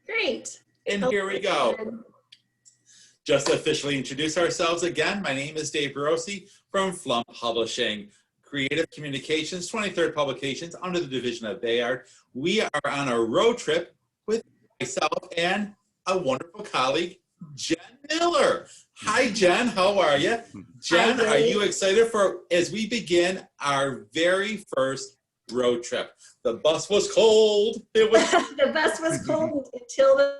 Great. And here we go. Just to officially introduce ourselves again, my name is Dave Barocsi from Pflaum Publishing. Creative Communications, 23rd Publications under the division of Bayard. We are on a road trip with myself and a wonderful colleague, Jen Miller. Hi, Jen. How are you? Jen, are you excited for as we begin our very first road trip? The bus was cold. It was the bus was cold until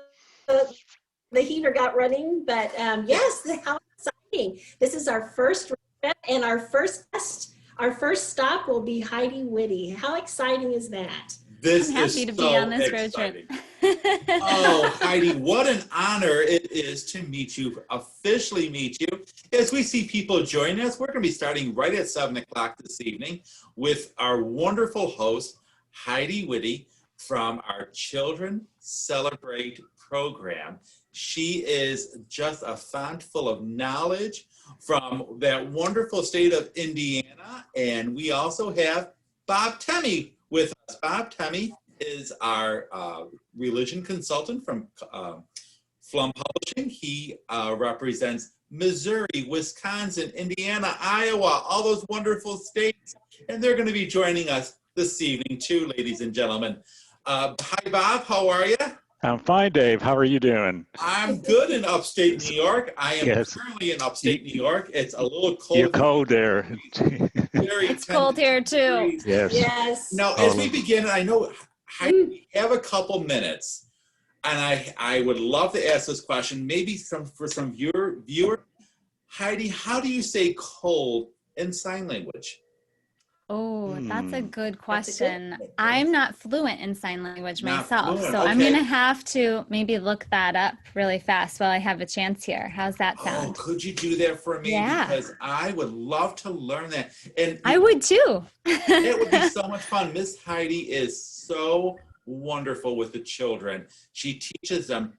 the heater got running. But yes, how exciting! This is our first road trip, and our first stop will be Heidi Witte. How exciting is that? This I'm happy is to so be on this exciting. road trip. Oh, Heidi, what an honor it is to meet you, officially meet you. As we see people joining us, we're going to be starting right at 7 o'clock this evening with our wonderful host, Heidi Witte, from our Children Celebrate program. She is just a font full of knowledge from that wonderful state of Indiana. And we also have Bob Temmie with us. Bob Temmie is our religion consultant from Pflaum Publishing. He represents Missouri, Wisconsin, Indiana, Iowa, all those wonderful states. And they're going to be joining us this evening too, ladies and gentlemen. Hi, Bob. How are you? I'm fine, Dave. How are you doing? I'm good in upstate New York. I am currently in upstate New York. It's a little cold. You're cold there. It's cold here too. Yes. Now, as we begin, I know we have a couple minutes, and I would love to ask this question, maybe for some viewer. Heidi, how do you say cold in sign language? Oh, that's a good question. I'm not fluent in sign language myself, so okay. I'm going to have to maybe look that up really fast while I have a chance here. How's that sound? Oh, could you do that for me? Yeah. Because I would love to learn that. And I would too. It would be so much fun. Miss Heidi is so wonderful with the children. She teaches them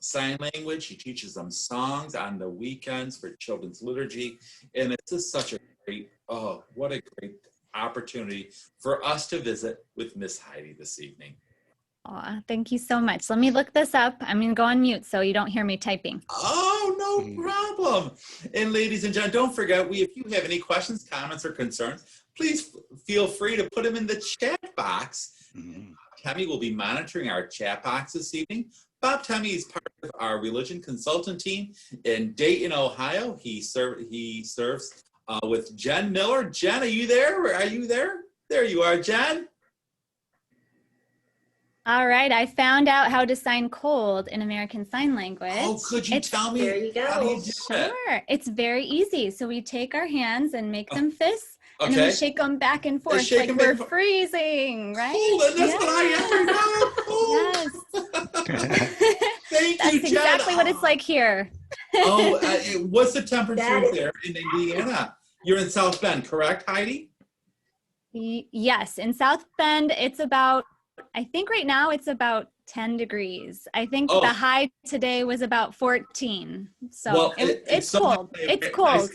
sign language. She teaches them songs on the weekends for children's liturgy. And it's just such a great, what a great opportunity for us to visit with Miss Heidi this evening. Aw, thank you so much. Let me look this up. I'm going to go on mute so you don't hear me typing. Oh, no problem. And ladies and gentlemen, don't forget, if you have any questions, comments, or concerns, please feel free to put them in the chat box. Temmie will be monitoring our chat box this evening. Bob Temmie is part of our religion consultant team in Dayton, Ohio. He serves with Jen Miller. Jen, are you there? Are you there? There you are, Jen. All right, I found out how to sign cold in American Sign Language. Oh, could you tell me? There you go. How do you do it? Sure, it's very easy. So we take our hands and make them fists, and then we shake them back and forth like we're freezing, right? Cool, and that's what I ever know. Cool. Yes. Thank you, That's Jen. exactly what it's like here. What's the temperature there in Indiana? You're in South Bend, correct, Heidi? Yes, in South Bend, it's about, I think right now it's about 10 degrees. I think the high today was about 14. So it's cold. It's cold.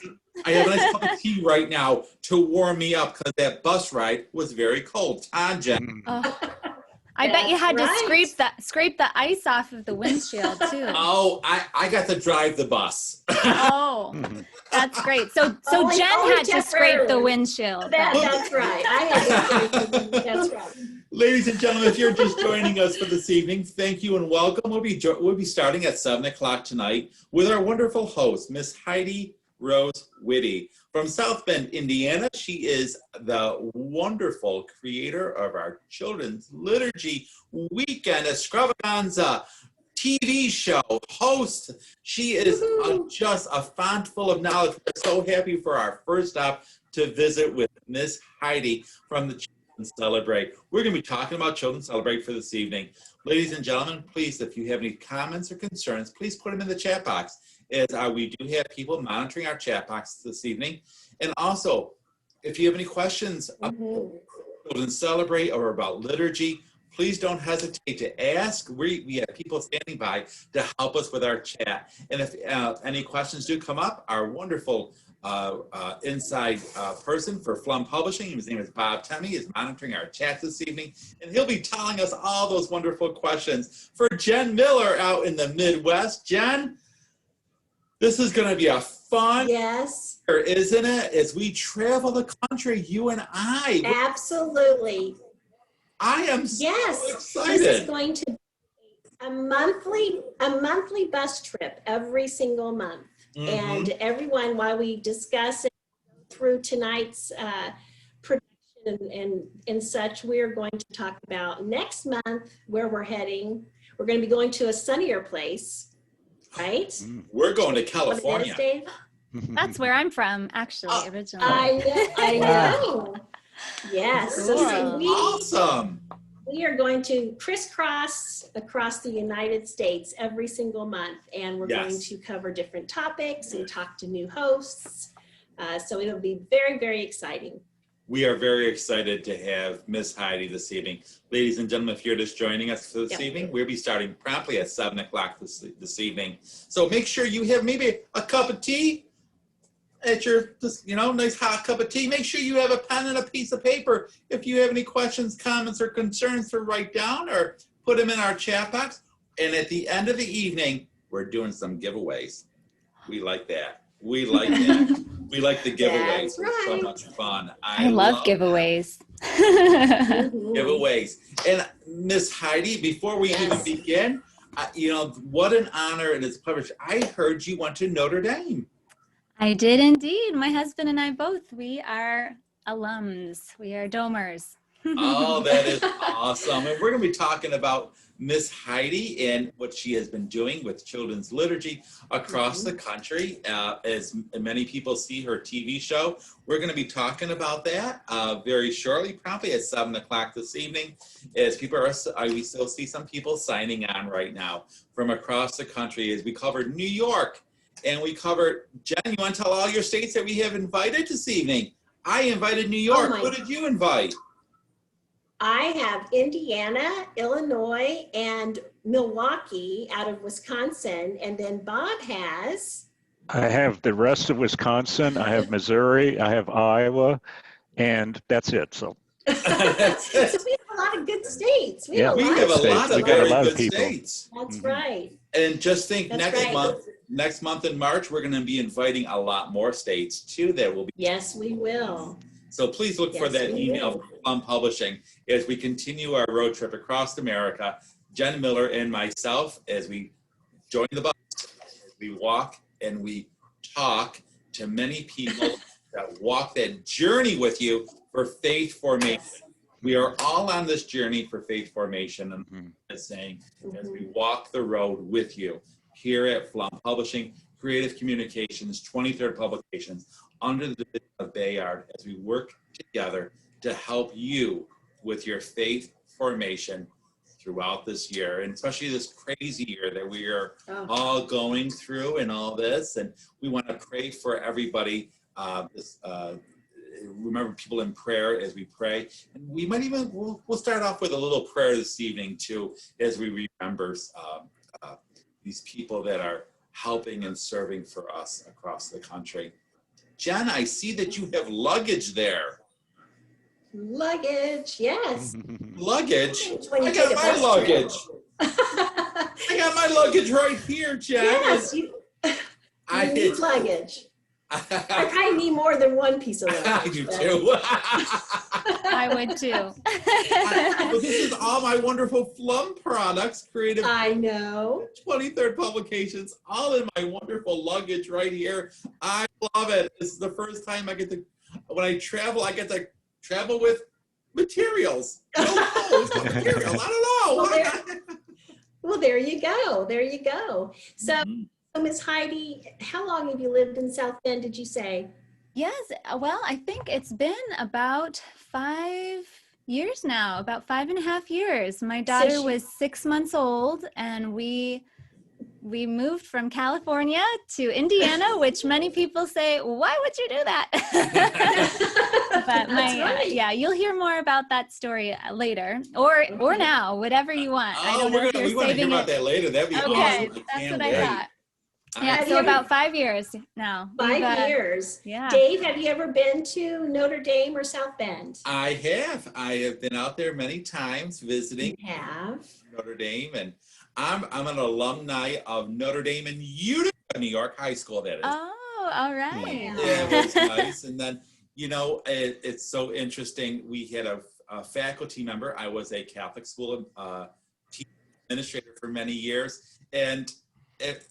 I have a nice cup of tea right now to warm me up because that bus ride was very cold. Jen. I bet you had to scrape the ice off of the windshield too. Oh, I got to drive the bus. Oh, that's great. So Jen had to scrape the windshield. That's right. I had to scrape the That's right. Ladies and gentlemen, if you're just joining us for this evening, thank you and welcome. We'll be starting at 7 o'clock tonight with our wonderful host, Miss Heidi Rose Witte. From South Bend, Indiana, she is the wonderful creator of our Children's Liturgy Weekend Extravaganza TV show, host. She is just a font full of knowledge. We're so happy for our first stop to visit with Miss Heidi from the Children Celebrate. We're going to be talking about Children Celebrate for this evening. Ladies and gentlemen, please, if you have any comments or concerns, please put them in the chat box. We do have people monitoring our chat box this evening. And also, if you have any questions about Children Celebrate or about liturgy, please don't hesitate to ask. We have people standing by to help us with our chat. And if any questions do come up, our wonderful inside person for Pflaum Publishing. His name is Bob Temmey. He's monitoring our chat this evening, and he'll be telling us all those wonderful questions. For Jen Miller out in the Midwest, Jen, this is going to be a fun, yes, year, isn't it? As we travel the country, you and I. Absolutely. I am yes, so excited. This is going to be a monthly bus trip every single month. And everyone, while we discuss and go through tonight's production and such, we're going to talk about next month where we're heading. We're going to be going to a sunnier place, right? We're going to California. Dave? That's where I'm from, actually, originally. I know. Yes. Cool. So Awesome. we are going to crisscross across the United States every single month, and we're going to cover different topics and talk to new hosts. So it'll be very, very exciting. We are very excited to have Miss Heidi this evening. Ladies and gentlemen, if you're just joining us this evening, we'll be starting promptly at 7 o'clock this evening. So make sure you have maybe a cup of tea at your, nice hot cup of tea. Make sure you have a pen and a piece of paper. If you have any questions, comments, or concerns to write down or put them in our chat box. And at the end of the evening, we're doing some giveaways. We like that. We like that. We like the giveaways. That's right. It's so much fun. I love giveaways. Giveaways. And Miss Heidi, before we even begin, what an honor and it's a privilege. I heard you went to Notre Dame. I did indeed. My husband and I both, we are alums. We are domers. Oh, that is awesome. And we're going to be talking about Miss Heidi and what she has been doing with children's liturgy across the country. As many people see her TV show, we're going to be talking about that very shortly, probably at 7 o'clock this evening. As people we still see some people signing on right now from across the country as we covered New York. And we covered, Jen, you want to tell all your states that we have invited this evening? I invited New York. What did you invite? I have Indiana, Illinois, and Milwaukee out of Wisconsin. And then Bob has? I have the rest of Wisconsin. I have Missouri. I have Iowa. And that's it. So So we have a lot of good states. We have a lot of very good states. That's right. And just think, next month in March, we're going to be inviting a lot more states too that will be. Yes, we will. So please look for that email from Pflaum Publishing as we continue our road trip across America. Jen Miller and myself, as we join the bus, as we walk and we talk to many people that walk that journey with you for faith formation. We are all on this journey for faith formation, and as we walk the road with you here at Pflaum Publishing, Creative Communications, 23rd Publications, under the division of Bayard, as we work together to help you with your faith formation throughout this year, and especially this crazy year that we are all going through and all this. And we want to pray for everybody. Remember people in prayer as we pray. And we might even, we'll start off with a little prayer this evening too, as we remember these people that are helping and serving for us across the country. Jen, I see that you have luggage there. Luggage, yes. Luggage? I got my luggage. I got my luggage right here, Jen. Yes, you need luggage. I probably need more than one piece of luggage. I do too. I would too. But this is all my wonderful Pflaum products, creative. I know. 23rd Publications, all in my wonderful luggage right here. I love it. This is the first time I get to, when I travel, I get to travel with materials. No clothes, but materials. I don't know. Well, there you go. There you go. So, Miss Heidi, how long have you lived in South Bend, did you say? Yes, well, I think it's been about 5 years now, about 5.5 years. My daughter was 6 months old, and we moved from California to Indiana, which many people say, why would you do that? But yeah, you'll hear more about that story later, or now, whatever you want. I don't know if you're we want to hear about that later. That'd be awesome. That's what I thought. Yeah, so about 5 years now. 5 years. Yeah. Dave, have you ever been to Notre Dame or South Bend? I have. I have been out there many times visiting Notre Dame, and I'm an alumni of Notre Dame in Utica, New York High School, that is. Oh, all right. Yeah, it was nice. And then, you know, it's so interesting. We had a faculty member. I was a Catholic school teacher administrator for many years, and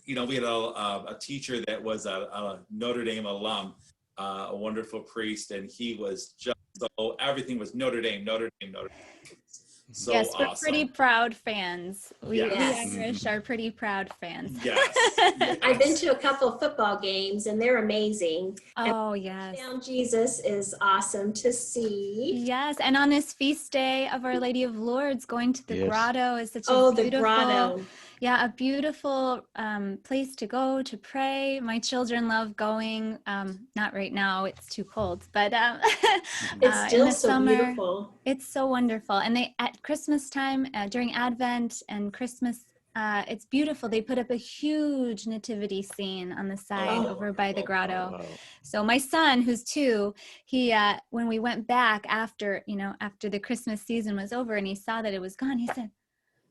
you know, we had a teacher that was a Notre Dame alum, a wonderful priest, and he was just so, everything was Notre Dame, Notre Dame, Notre Dame. So yes, we're awesome. pretty proud fans. We Yes. Irish are pretty proud fans. Yes. Yes. I've been to a couple of football games and they're amazing. Oh, yes. Down Jesus is awesome to see. Yes, and on this feast day of Our Lady of Lourdes, going to the grotto is such a beautiful, the grotto. Yeah, a beautiful place to go to pray. My children love going. Not right now; it's too cold. But it's still in the so summer, beautiful. It's so wonderful. And they at Christmas time, during Advent and Christmas, it's beautiful. They put up a huge nativity scene on the side over by the grotto. Wow. So my son, who's 2, he when we went back after the Christmas season was over, and he saw that it was gone, he said,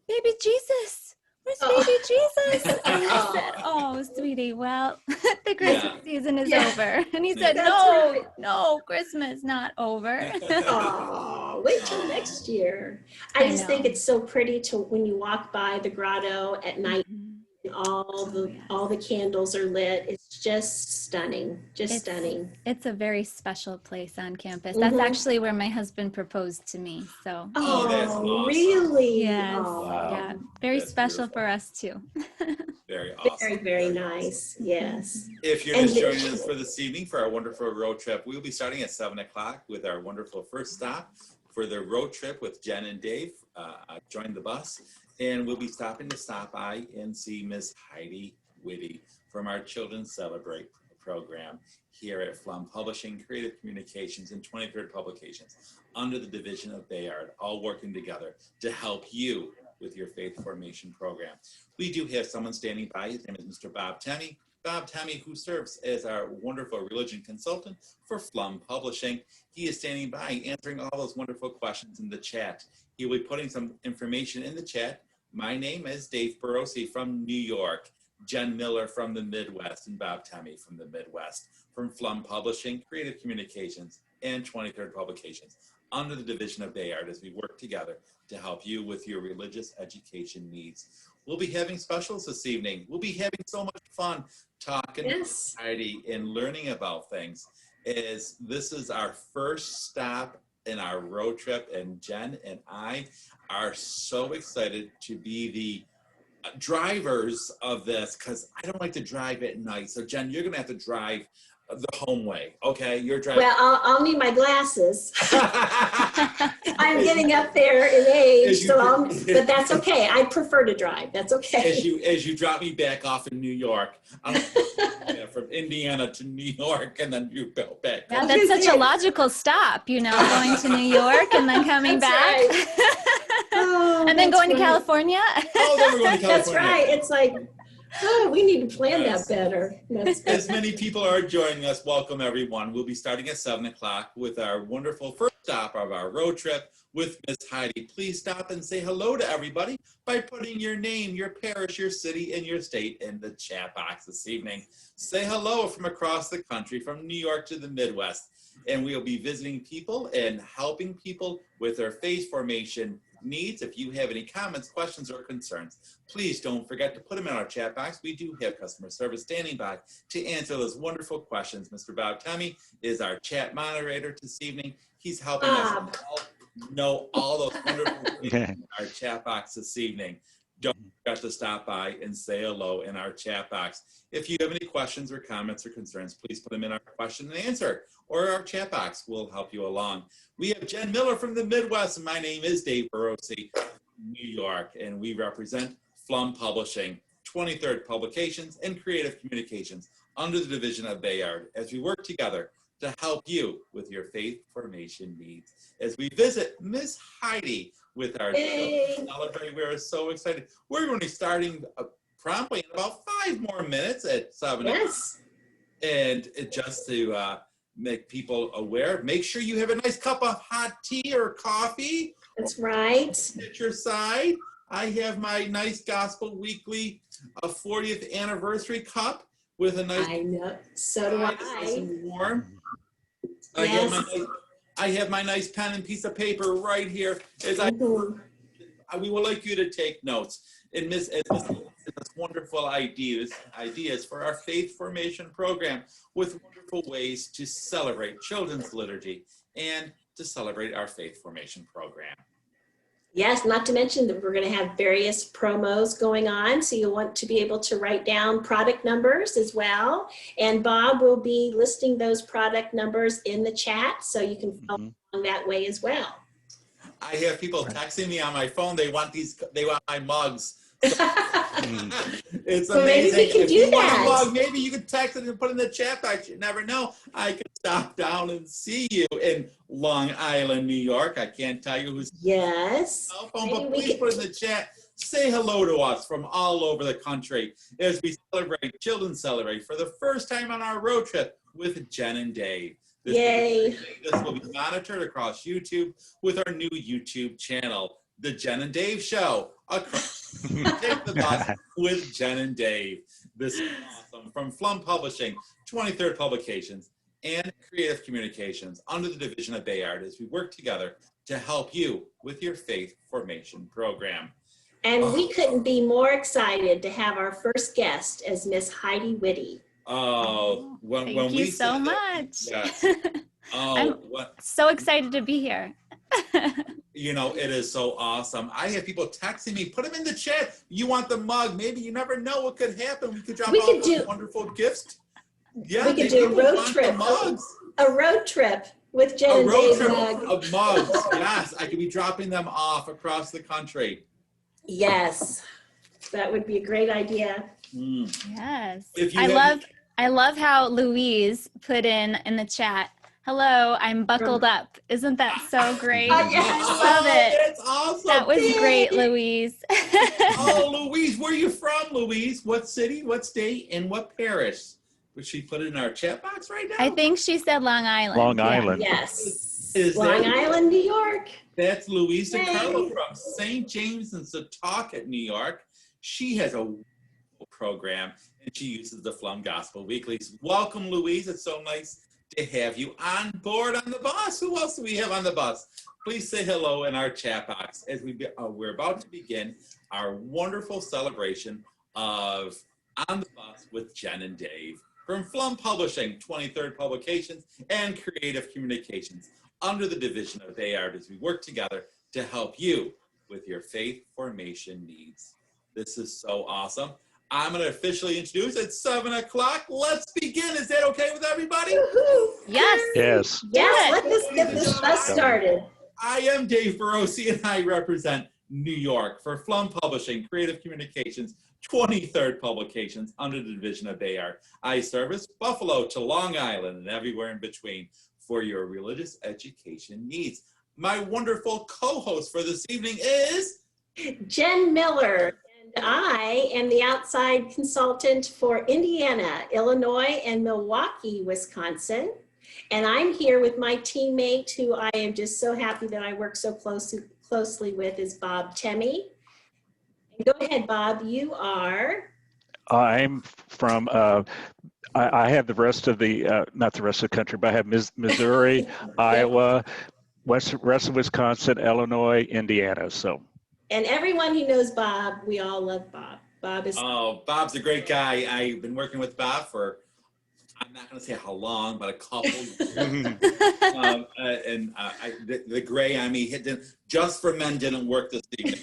"Baby Jesus. Where's baby Jesus?" And I said, "Oh, sweetie, well, the Christmas season is over." And he said, "No, Christmas not over." Oh, wait till next year. I just think it's so pretty to when you walk by the grotto at night. All the candles are lit. It's just stunning. Stunning. It's a very special place on campus. That's actually where my husband proposed to me. So. Oh, that's awesome. Really? Yes. Oh, wow. Yeah. Very That's special beautiful. for us too. Very awesome. very, very nice. Yes. If you're just joining us for this evening for our wonderful road trip, we'll be starting at 7 o'clock with our wonderful first stop for the road trip with Jen and Dave. Join the bus, and we'll be stopping to stop by and see Miss Heidi Witte from our Children's Celebrate program here at Pflaum Publishing, Creative Communications, and 23rd Publications under the division of Bayard, all working together to help you with your faith formation program. We do have someone standing by. His name is Mr. Bob Temmie. Bob Temmie, who serves as our wonderful religion consultant for Pflaum Publishing. He is standing by answering all those wonderful questions in the chat. He will be putting some information in the chat. My name is Dave Barocsi from New York, Jen Miller from the Midwest, and Bob Temmie from the Midwest, from Pflaum Publishing, Creative Communications, and 23rd Publications, under the division of Bayard, as we work together to help you with your religious education needs. We'll be having specials this evening. We'll be having so much fun talking to Heidi and learning about things. As this is our first stop in our road trip, and Jen and I are so excited to be the drivers of this, because I don't like to drive at night. So Jen, you're gonna have to drive the home way, okay? You're driving. Well, I'll need my glasses. I'm getting up there in age, but that's okay. I prefer to drive. That's okay. As you drop me back off in New York, from Indiana to New York, and then you go back. Yeah, that's such a logical stop, going to New York and then coming back. Right. Oh, and then going to California. Oh, then we're going to California. That's right. It's like, we need to plan that better. As many people are joining us, welcome everyone. We'll be starting at 7 o'clock with our wonderful first stop of our road trip with Miss Heidi. Please stop and say hello to everybody by putting your name, your parish, your city, and your state in the chat box this evening. Say hello from across the country, from New York to the Midwest. And we'll be visiting people and helping people with their faith formation needs. If you have any comments, questions, or concerns, please don't forget to put them in our chat box. We do have customer service standing by to answer those wonderful questions. Mr. Bob Temmie is our chat moderator this evening. He's helping us know all those wonderful things in our chat box this evening. Don't forget to stop by and say hello in our chat box. If you have any questions or comments or concerns, please put them in our question and answer, or our chat box will help you along. We have Jen Miller from the Midwest, and my name is Dave Barocsi, New York, and we represent Pflaum Publishing, 23rd Publications, and Creative Communications under the division of Bayard, as we work together to help you with your faith formation needs. As we visit Miss Heidi with our Celebrate, we are so excited. We're going to be starting promptly in about 5 more minutes at 7 o'clock. Yes. And just to make people aware, make sure you have a nice cup of hot tea or coffee. That's right. At your side, I have my nice Gospel Weekly 40th anniversary cup with a nice. I know. So do I. Nice and warm. Yes. I have my nice pen and piece of paper right here. As we would like you to take notes. And Miss wonderful ideas for our faith formation program with wonderful ways to celebrate children's liturgy and to celebrate our faith formation program. Yes, not to mention that we're going to have various promos going on, so you'll want to be able to write down product numbers as well. And Bob will be listing those product numbers in the chat, so you can follow along that way as well. I have people texting me on my phone. They want my mugs. It's So amazing. maybe we can if do you that. Want a mug, maybe you can text it and put it in the chat box. You never know. I could stop down and see you in Long Island, New York. I can't tell you who's Yes. cell phone, but please put in the chat. Say hello to us from all over the country as we celebrate for the first time on our road trip with Jen and Dave. Yay. This will be monitored across YouTube with our new YouTube channel, The Jen and Dave Show. Take the bus with Jen and Dave. This is awesome. From Pflaum Publishing, 23rd Publications, and Creative Communications under the division of Bayard as we work together to help you with your faith formation program. And we couldn't be more excited to have our first guest as Miss Heidi Witte. Oh, Thank you so much. Yes. I'm so excited to be here. You know, it is so awesome. I have people texting me, put them in the chat. You want the mug? Maybe you never know what could happen. We could drop off those wonderful gifts. Yeah, we could do a road trip. A road trip with Jen and Dave mug. Of mugs. Yes, I could be dropping them off across the country. Yes, that would be a great idea. Yes. I love how Louise put in the chat, hello, I'm buckled up. Isn't that so great? Yes. I love it. That's awesome. That was great, Louise. Oh, Louise, where are you from, Louise? What city, what state, and what parish? Would she put it in our chat box right now? I think she said Long Island. Long Island. Yes. Is Long Island, New York. That's Louise DeCarlo from St. James in Setauket, New York. She has a program, and she uses the Pflaum Gospel Weeklies. Welcome, Louise. It's so nice to have you on board on the bus. Who else do we have on the bus? Please say hello in our chat box as we're about to begin our wonderful celebration of On the Bus with Jen and Dave from Pflaum Publishing, 23rd Publications, and Creative Communications under the division of Bayard as we work together to help you with your faith formation needs. This is so awesome. I'm going to officially introduce at 7 o'clock. Let's begin. Is that okay with everybody? Yes. Yes. Yes, let's get this bus started. I am Dave Barocsi, and I represent New York for Pflaum Publishing, Creative Communications, 23rd Publications under the division of Bayard. I service Buffalo to Long Island and everywhere in between for your religious education needs. My wonderful co-host for this evening is Jen Miller. And I am the outside consultant for Indiana, Illinois, and Milwaukee, Wisconsin. And I'm here with my teammate, who I am just so happy that I work so closely with, is Bob Temme. Go ahead, Bob. You are? I'm from, I have the rest of the, not the rest of the country, but I have Missouri, Iowa, rest of Wisconsin, Illinois, Indiana. So. And everyone who knows Bob, we all love Bob. Bob's a great guy. I've been working with Bob for, I'm not going to say how long, but a couple years. The gray on me just for men didn't work this evening.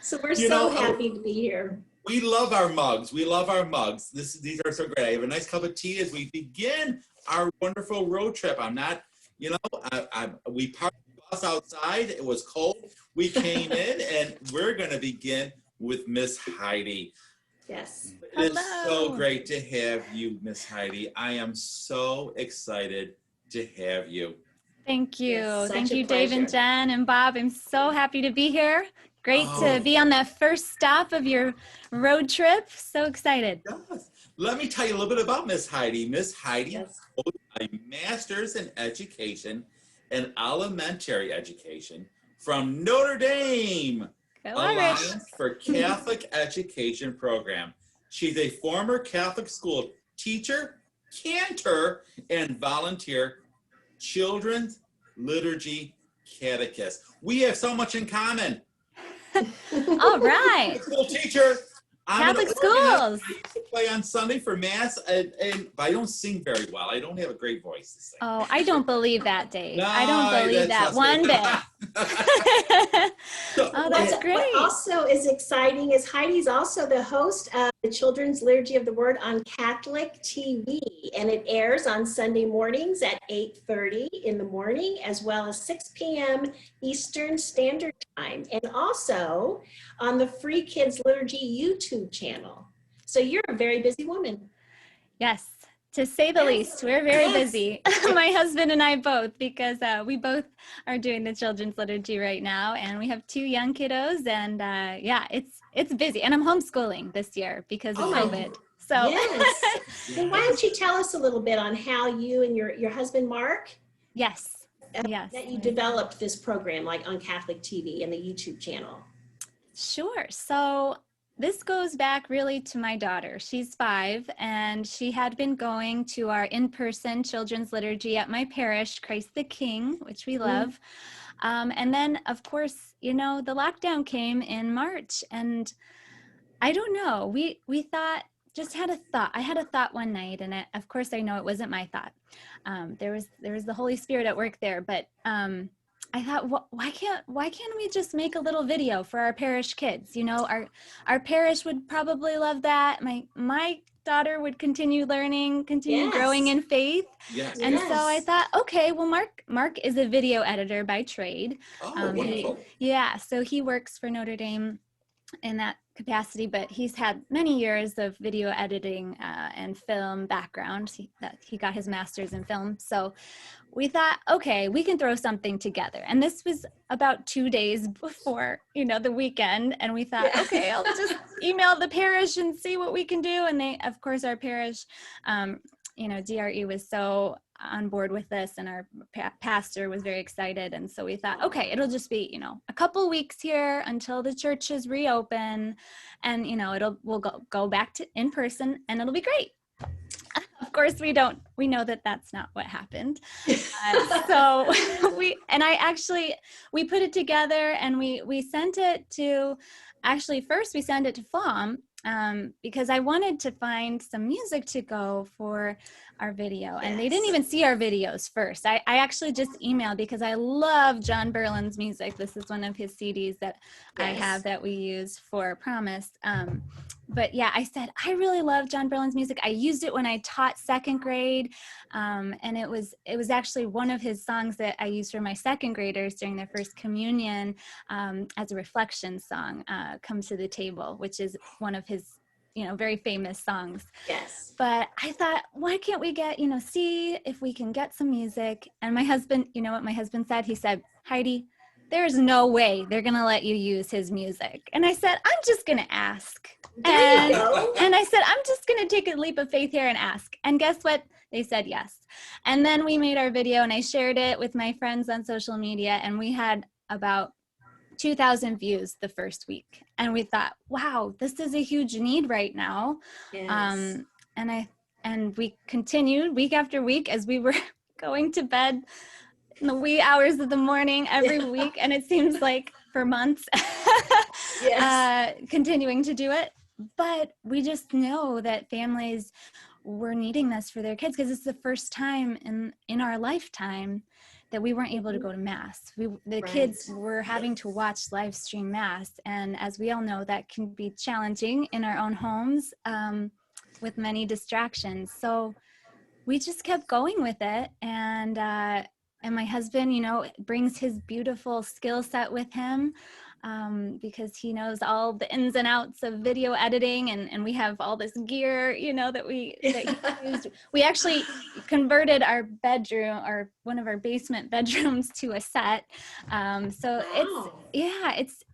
So we're so happy to be here. We love our mugs. We love our mugs. These are so great. I have a nice cup of tea as we begin our wonderful road trip. I'm not, we parked the bus outside. It was cold. We came in, and we're going to begin with Miss Heidi. Yes. It's so great to have you, Miss Heidi. I am so excited to have you. Thank you. Yes, Thank such a you, Dave and pleasure. Jen and Bob. I'm so happy to be here. Great to be on that first stop of your road trip. So excited. Yes. Let me tell you a little bit about Miss Heidi. Miss Heidi Yes. holds a master's in education and elementary education from Notre Dame Go Irish. Alliance for Catholic Education Program. She's a former Catholic school teacher, cantor, and volunteer children's liturgy catechist. We have so much in common. All right. School teacher. Catholic schools. I used to play on Sunday for Mass, but I don't sing very well. I don't have a great voice to sing. Oh, I don't believe that, Dave. No, I don't believe that one bit. Oh, that's great. What also is exciting is Heidi's also the host of the Children's Liturgy of the Word on Catholic TV, and it airs on Sunday mornings at 8:30 in the morning, as well as 6 p.m. Eastern Standard Time, and also on the free Kids Liturgy YouTube channel. So you're a very busy woman. Yes, to say the least. We're very busy. My husband and I both, because we both are doing the children's liturgy right now, and we have 2 young kiddos, and yeah, it's busy. And I'm homeschooling this year because of COVID. So yes. Then why don't you tell us a little bit on how you and your husband Mark yes that you developed this program, like on Catholic TV and the YouTube channel. Sure. So this goes back really to my daughter. She's 5, and she had been going to our in-person children's liturgy at my parish, Christ the King, which we love. And then, of course, the lockdown came in March, and I don't know, we thought, just had a thought. I had a thought one night, and of course I know it wasn't my thought. There was the Holy Spirit at work there, but I thought, why can't we just make a little video for our parish kids? Our parish would probably love that. My daughter would continue learning, growing in faith. Yes. And so I thought, okay, well, Mark is a video editor by trade. Wonderful. So he works for Notre Dame in that capacity, but he's had many years of video editing and film background. He got his master's in film. So we thought, okay, we can throw something together. And this was about 2 days before, the weekend. And we thought, okay, I'll just email the parish and see what we can do. And they, of course, our parish, DRE was so on board with this, and our pastor was very excited. And so we thought, okay, it'll just be, a couple weeks here until the churches reopen, and, we'll go back to in person, and it'll be great. Of course, we know that that's not what happened. So we put it together, and we sent it to, first we sent it to Pflaum, because I wanted to find some music to go for our video. And they didn't even see our videos first. I actually just emailed, because I love John Berlin's music. This is one of his CDs that I have that we use for Promise. But yeah, I said, I really love John Berlin's music. I used it when I taught 2nd grade. And it was actually one of his songs that I used for my 2nd graders during their first communion, as a reflection song, Come to the Table, which is one of his, very famous songs. Yes. But I thought, why can't we get, see if we can get some music? And my husband, what my husband said? He said, Heidi, there's no way they're going to let you use his music. And I said, I'm just going to ask. And I said, I'm just going to take a leap of faith here and ask. And guess what? They said yes. And then we made our video, and I shared it with my friends on social media, and we had about 2,000 views the first week. And we thought, wow, this is a huge need right now. Yes. And we continued week after week as we were going to bed in the wee hours of the morning every week. And it seems like for months, continuing to do it. But we just know that families were needing this for their kids, because it's the first time in our lifetime that we weren't able to go to Mass. The kids were having to watch live stream Mass. And as we all know, that can be challenging in our own homes, with many distractions. So we just kept going with it. And my husband, brings his beautiful skill set with him. because he knows all the ins and outs of video editing, and we have all this gear, you know, that he used. We actually converted our bedroom, or one of our basement bedrooms, to a set. So Wow.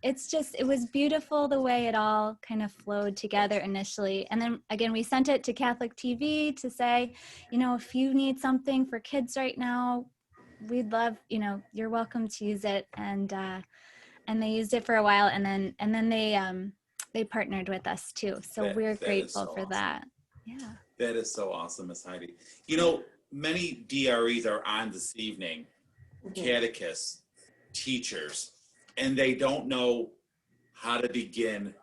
it was beautiful the way it all kind of flowed together initially. And then again, we sent it to CatholicTV to say, you know, if you need something for kids right now, we'd love, you know, you're welcome to use it. And they used it for a while, and then they partnered with us too. So we're grateful for that. Yeah. That is so awesome, Miss Heidi. You know, many DREs are on this evening, catechists, teachers, and they don't know how to begin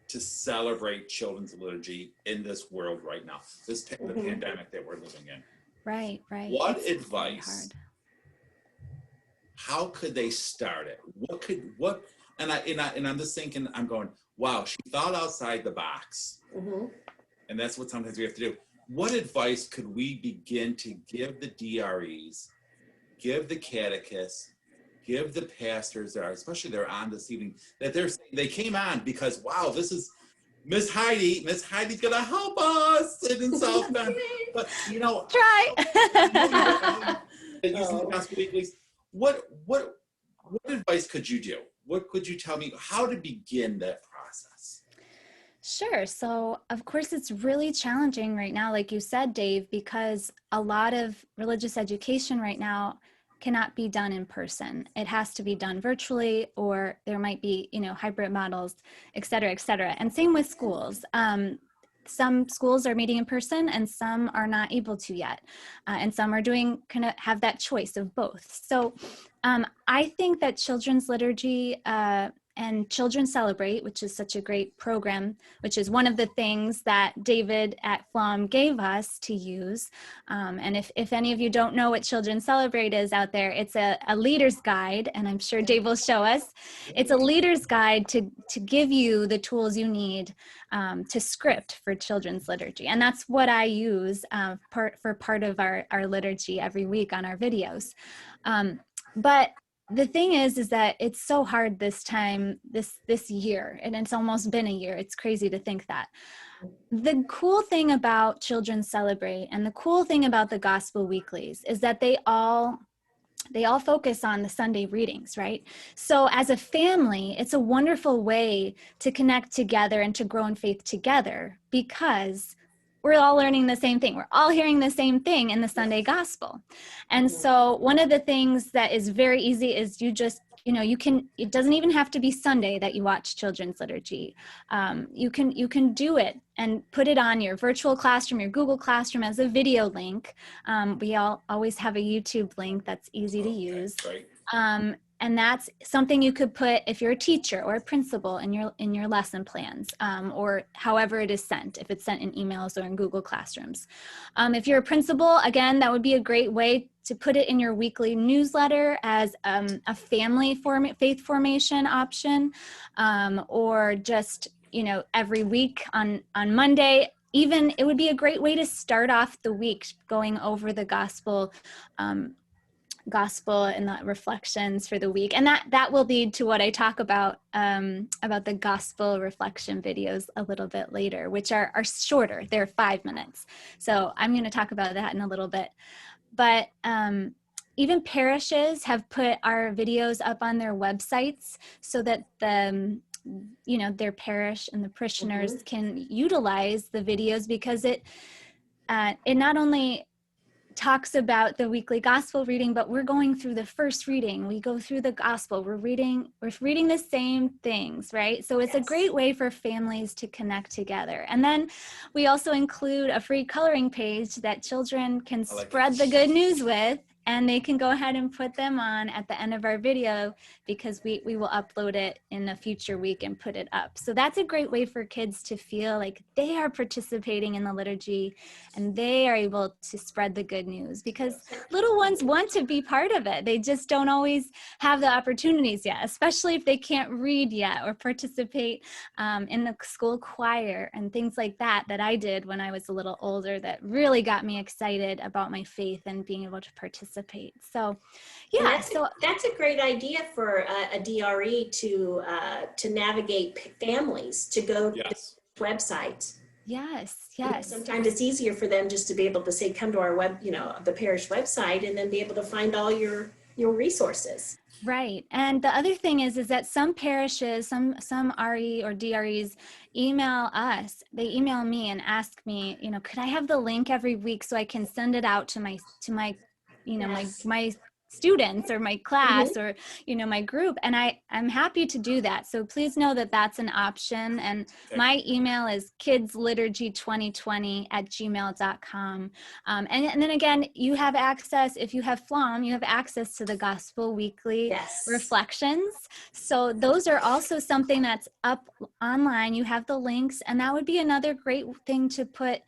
to celebrate children's liturgy in this world right now, the pandemic that we're living in. Right. What advice? How could they start it? And I'm just thinking, I'm going, wow, she thought outside the box. And that's what sometimes we have to do. What advice could we begin to give the DREs, give the catechists, give the pastors that are, especially they're on this evening, that they came on because, wow, this is Miss Heidi. Miss Heidi's gonna help us in South Bend. But you know, try. using the Gospel Weeklies. What advice could you do? What could you tell me how to begin that process? Sure. So, of course, it's really challenging right now, like you said, Dave, because a lot of religious education right now cannot be done in person. It has to be done virtually, or there might be, you know, hybrid models, et cetera, et cetera. And same with schools. Some schools are meeting in person and some are not able to yet. And some are have that choice of both. So I think that children's liturgy and Children Celebrate, which is such a great program, which is one of the things that David at Pflaum gave us to use. And if any of you don't know what Children Celebrate is out there, it's a leader's guide, and I'm sure Dave will show us. It's a leader's guide to give you the tools you need to script for children's liturgy. And that's what I use for part of our liturgy every week on our videos. But the thing is that it's so hard this time, this year, and it's almost been a year. It's crazy to think that. The cool thing about Children Celebrate and the cool thing about the Gospel Weeklies is that they all focus on the Sunday readings, right? So as a family, it's a wonderful way to connect together and to grow in faith together, because we're all learning the same thing. We're all hearing the same thing in the Sunday gospel. And so one of the things that is very easy is you just, it doesn't even have to be Sunday that you watch children's liturgy. You can do it and put it on your virtual classroom, your Google Classroom as a video link. We always have a YouTube link that's easy to use. Right. And that's something you could put if you're a teacher or a principal in your lesson plans, or however it is sent, if it's sent in emails or in Google Classrooms. If you're a principal, again, that would be a great way to put it in your weekly newsletter as a family faith formation option, or just, every week on Monday. Even it would be a great way to start off the week going over the gospel and the reflections for the week, and that will lead to what I talk about the gospel reflection videos a little bit later, which are shorter. They're 5 minutes, so I'm going to talk about that in a little bit. But even parishes have put our videos up on their websites so that their parish and the parishioners can utilize the videos, because it not only talks about the weekly gospel reading, but we're going through the first reading. We go through the gospel. We're reading the same things, right? So it's a great way for families to connect together. And then we also include a free coloring page that children can spread the good news with, and they can go ahead and put them on at the end of our video, because we will upload it in a future week and put it up. So that's a great way for kids to feel like they are participating in the liturgy and they are able to spread the good news, because little ones want to be part of it. They just don't always have the opportunities yet, especially if they can't read yet or participate in the school choir and things like that I did when I was a little older, that really got me excited about my faith and being able to participate participate. So yeah, that's a great idea for a DRE to navigate families to go to the website. Yes. Sometimes it's easier for them just to be able to say, come to our the parish website, and then be able to find all your resources. Right. And the other thing is that some parishes, some RE or DREs email us. They email me and ask me, could I have the link every week so I can send it out to my my students or my class or my group, and I'm happy to do that. So please know that that's an option, and my email is kidsliturgy2020@gmail.com. And then again, you have access, if you have Pflaum, you have access to the Gospel Weekly reflections. So those are also something that's up online. You have the links, and that would be another great thing to put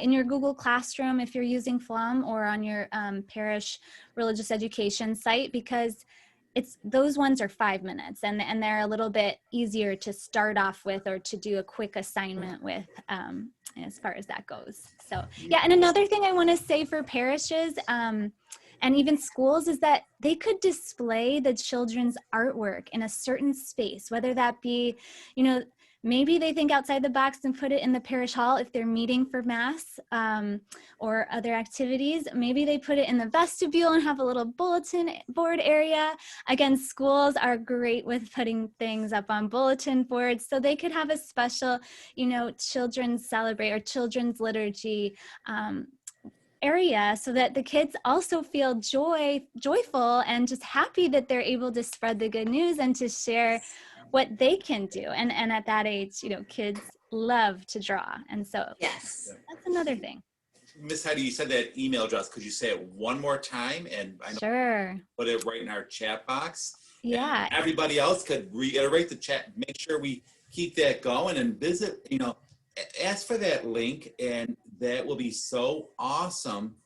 in your Google Classroom if you're using Pflaum, or on your parish religious education site, because those ones are 5 minutes, and they're a little bit easier to start off with, or to do a quick assignment with, as far as that goes. So yeah, and another thing I want to say for parishes and even schools is that they could display the children's artwork in a certain space, whether that be, maybe they think outside the box and put it in the parish hall if they're meeting for Mass or other activities. Maybe they put it in the vestibule and have a little bulletin board area. Again, schools are great with putting things up on bulletin boards, so they could have a special, children's celebrate or children's liturgy area, so that the kids also feel joyful and just happy that they're able to spread the good news and to share what they can do. And at that age, kids love to draw. And so that's another thing. Miss Heidi, you said that email address. Could you say it one more time? And I know put it right in our chat box. Yeah. And everybody else could reiterate the chat. Make sure we keep that going, and visit, ask for that link, and that will be so awesome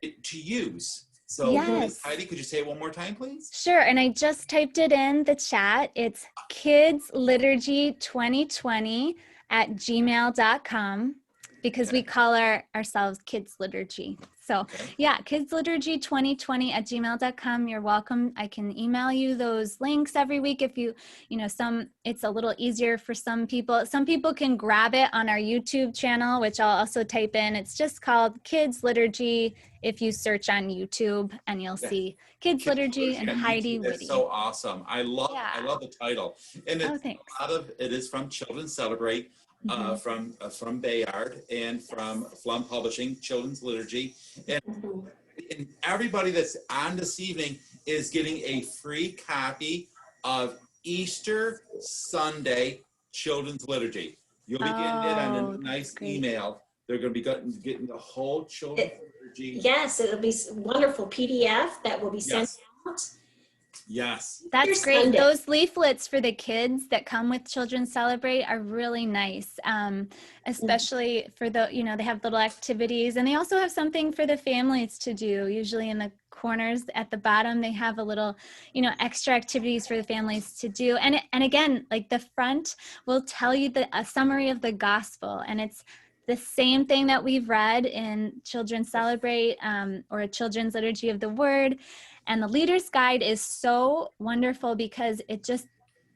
to use. So Miss Heidi, could you say it one more time, please? Sure, and I just typed it in the chat. It's kidsliturgy2020@gmail.com, because we call ourselves Kids Liturgy. So yeah, kidsliturgy2020@gmail.com. You're welcome. I can email you those links every week if it's a little easier for some people. Some people can grab it on our YouTube channel, which I'll also type in. It's just called Kids Liturgy. If you search on YouTube, and you'll see Kids Liturgy and Heidi Witte. That's so awesome. I love the title. And a lot of it is from Children Celebrate. From Bayard and from Pflaum Publishing, Children's Liturgy. And everybody that's on this evening is getting a free copy of Easter Sunday Children's Liturgy. You'll be getting it on a nice email. They're going to be getting the whole Children's Liturgy. Yes, it'll be a wonderful PDF that will be sent out. Yes. That's great. Sunday. Those leaflets for the kids that come with Children Celebrate are really nice, especially for they have little activities, and they also have something for the families to do. Usually in the corners at the bottom, they have a little, extra activities for the families to do. And again, like the front will tell you a summary of the gospel, and it's the same thing that we've read in Children Celebrate or a Children's Liturgy of the Word. And the Leader's Guide is so wonderful because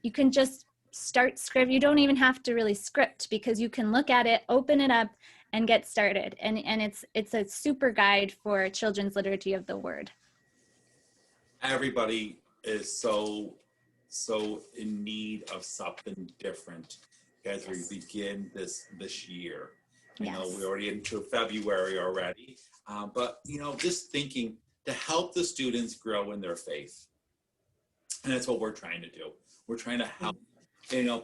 you can just start script. You don't even have to really script, because you can look at it, open it up, and get started. And it's a super guide for Children's Liturgy of the Word. Everybody is so in need of something different as we begin this year. We're already into February already, but just thinking to help the students grow in their faith. And that's what we're trying to do. We're trying to help.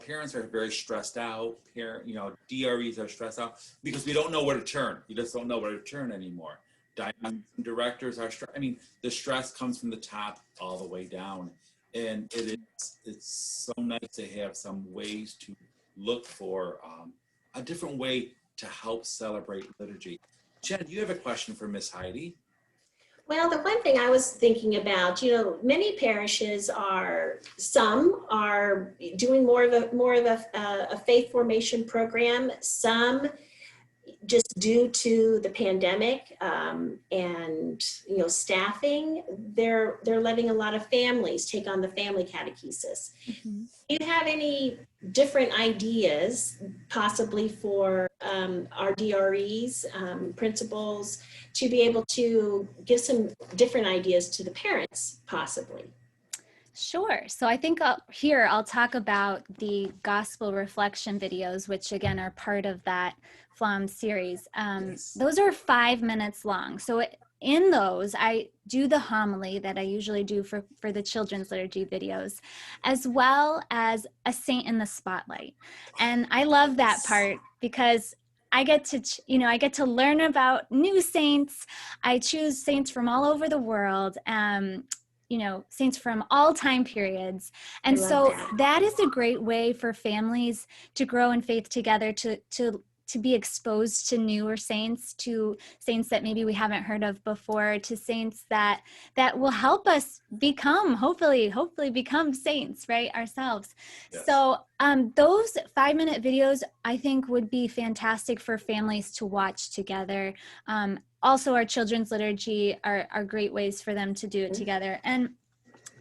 Parents are very stressed out. DREs are stressed out because we don't know where to turn. You just don't know where to turn anymore. Directors are stressed. The stress comes from the top all the way down. And it's so nice to have some ways to look for a different way to help celebrate liturgy. Jen, do you have a question for Miss Heidi? Well, the one thing I was thinking about, many parishes some are doing more of a faith formation program. Some just due to the pandemic and staffing, they're letting a lot of families take on the family catechesis. Mm-hmm. Do you have any different ideas possibly for our DREs, principals, to be able to give some different ideas to the parents possibly? Sure. So I think I'll talk about the gospel reflection videos, which again are part of that Pflaum series. Yes. Those are 5 minutes long. So in those, I do the homily that I usually do for the children's liturgy videos, as well as a saint in the spotlight. And I love that part because I get to learn about new saints. I choose saints from all over the world. Saints from all time periods. And so that is a great way for families to grow in faith together, to be exposed to newer saints, to saints that maybe we haven't heard of before, to saints that will help us hopefully become saints, right, ourselves. Yes. So those 5-minute videos, I think, would be fantastic for families to watch together. Also, our children's liturgy are great ways for them to do it together. And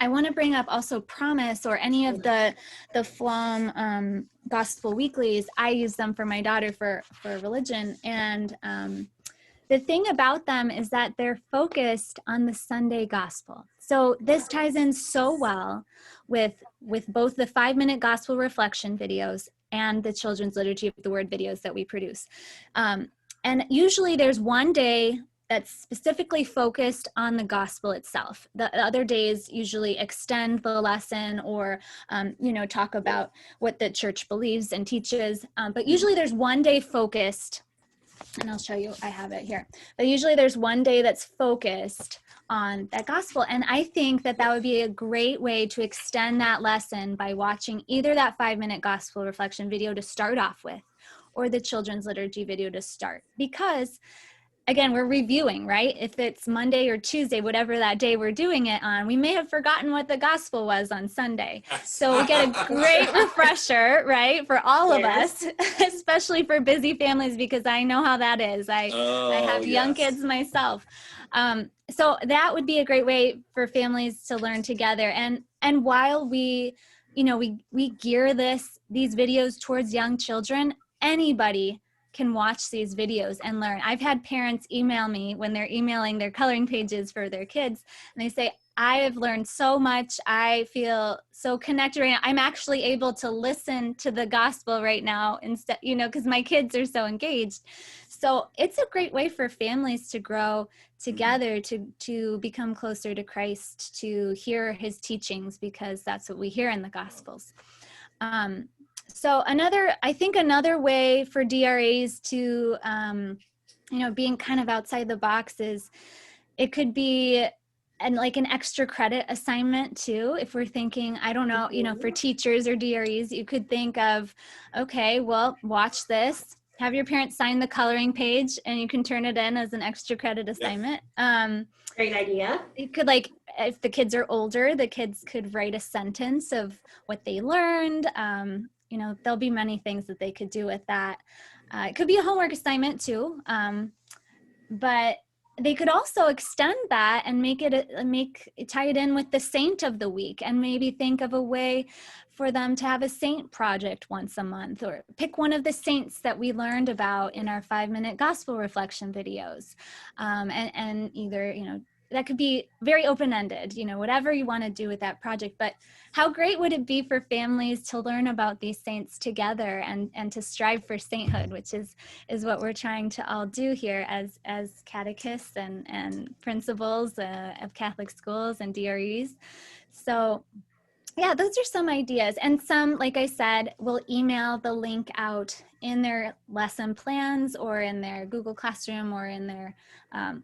I want to bring up also Promise or any of the Pflaum Gospel Weeklies. I use them for my daughter for religion. And the thing about them is that they're focused on the Sunday Gospel. So this ties in so well with both the 5-minute Gospel reflection videos and the children's liturgy of the word videos that we produce. And usually there's one day that's specifically focused on the gospel itself. The other days usually extend the lesson or, talk about what the church believes and teaches. But usually there's one day focused, and I'll show you, I have it here. But usually there's one day that's focused on that gospel. And I think that would be a great way to extend that lesson by watching either that 5-minute gospel reflection video to start off with, or the children's liturgy video to start. Because again, we're reviewing, right? If it's Monday or Tuesday, whatever that day we're doing it on, we may have forgotten what the gospel was on Sunday. So we get a great refresher, right, for all of us, especially for busy families, because I know how that is. I have young kids myself. So that would be a great way for families to learn together. And while we gear these videos towards young children, anybody can watch these videos and learn. I've had parents email me when they're emailing their coloring pages for their kids, and they say, I have learned so much. I feel so connected right now. I'm actually able to listen to the gospel right now instead, because my kids are so engaged. So it's a great way for families to grow together, to become closer to Christ, to hear his teachings, because that's what we hear in the Gospels. So I think another way for DRAs to, being kind of outside the box is, it could be an extra credit assignment too. If we're thinking, I don't know, for teachers or DREs, you could think of, okay, well, watch this, have your parents sign the coloring page, and you can turn it in as an extra credit assignment. Great idea. You could, if the kids are older, the kids could write a sentence of what they learned. There'll be many things that they could do with that. It could be a homework assignment too, but they could also extend that and tie it in with the saint of the week, and maybe think of a way for them to have a saint project once a month, or pick one of the saints that we learned about in our 5-minute gospel reflection videos, and either that could be very open-ended, whatever you want to do with that project. But how great would it be for families to learn about these saints together and to strive for sainthood, which is what we're trying to all do here as catechists and principals of Catholic schools and DREs. So yeah, those are some ideas. And some, like I said, will email the link out in their lesson plans, or in their Google Classroom, or in their,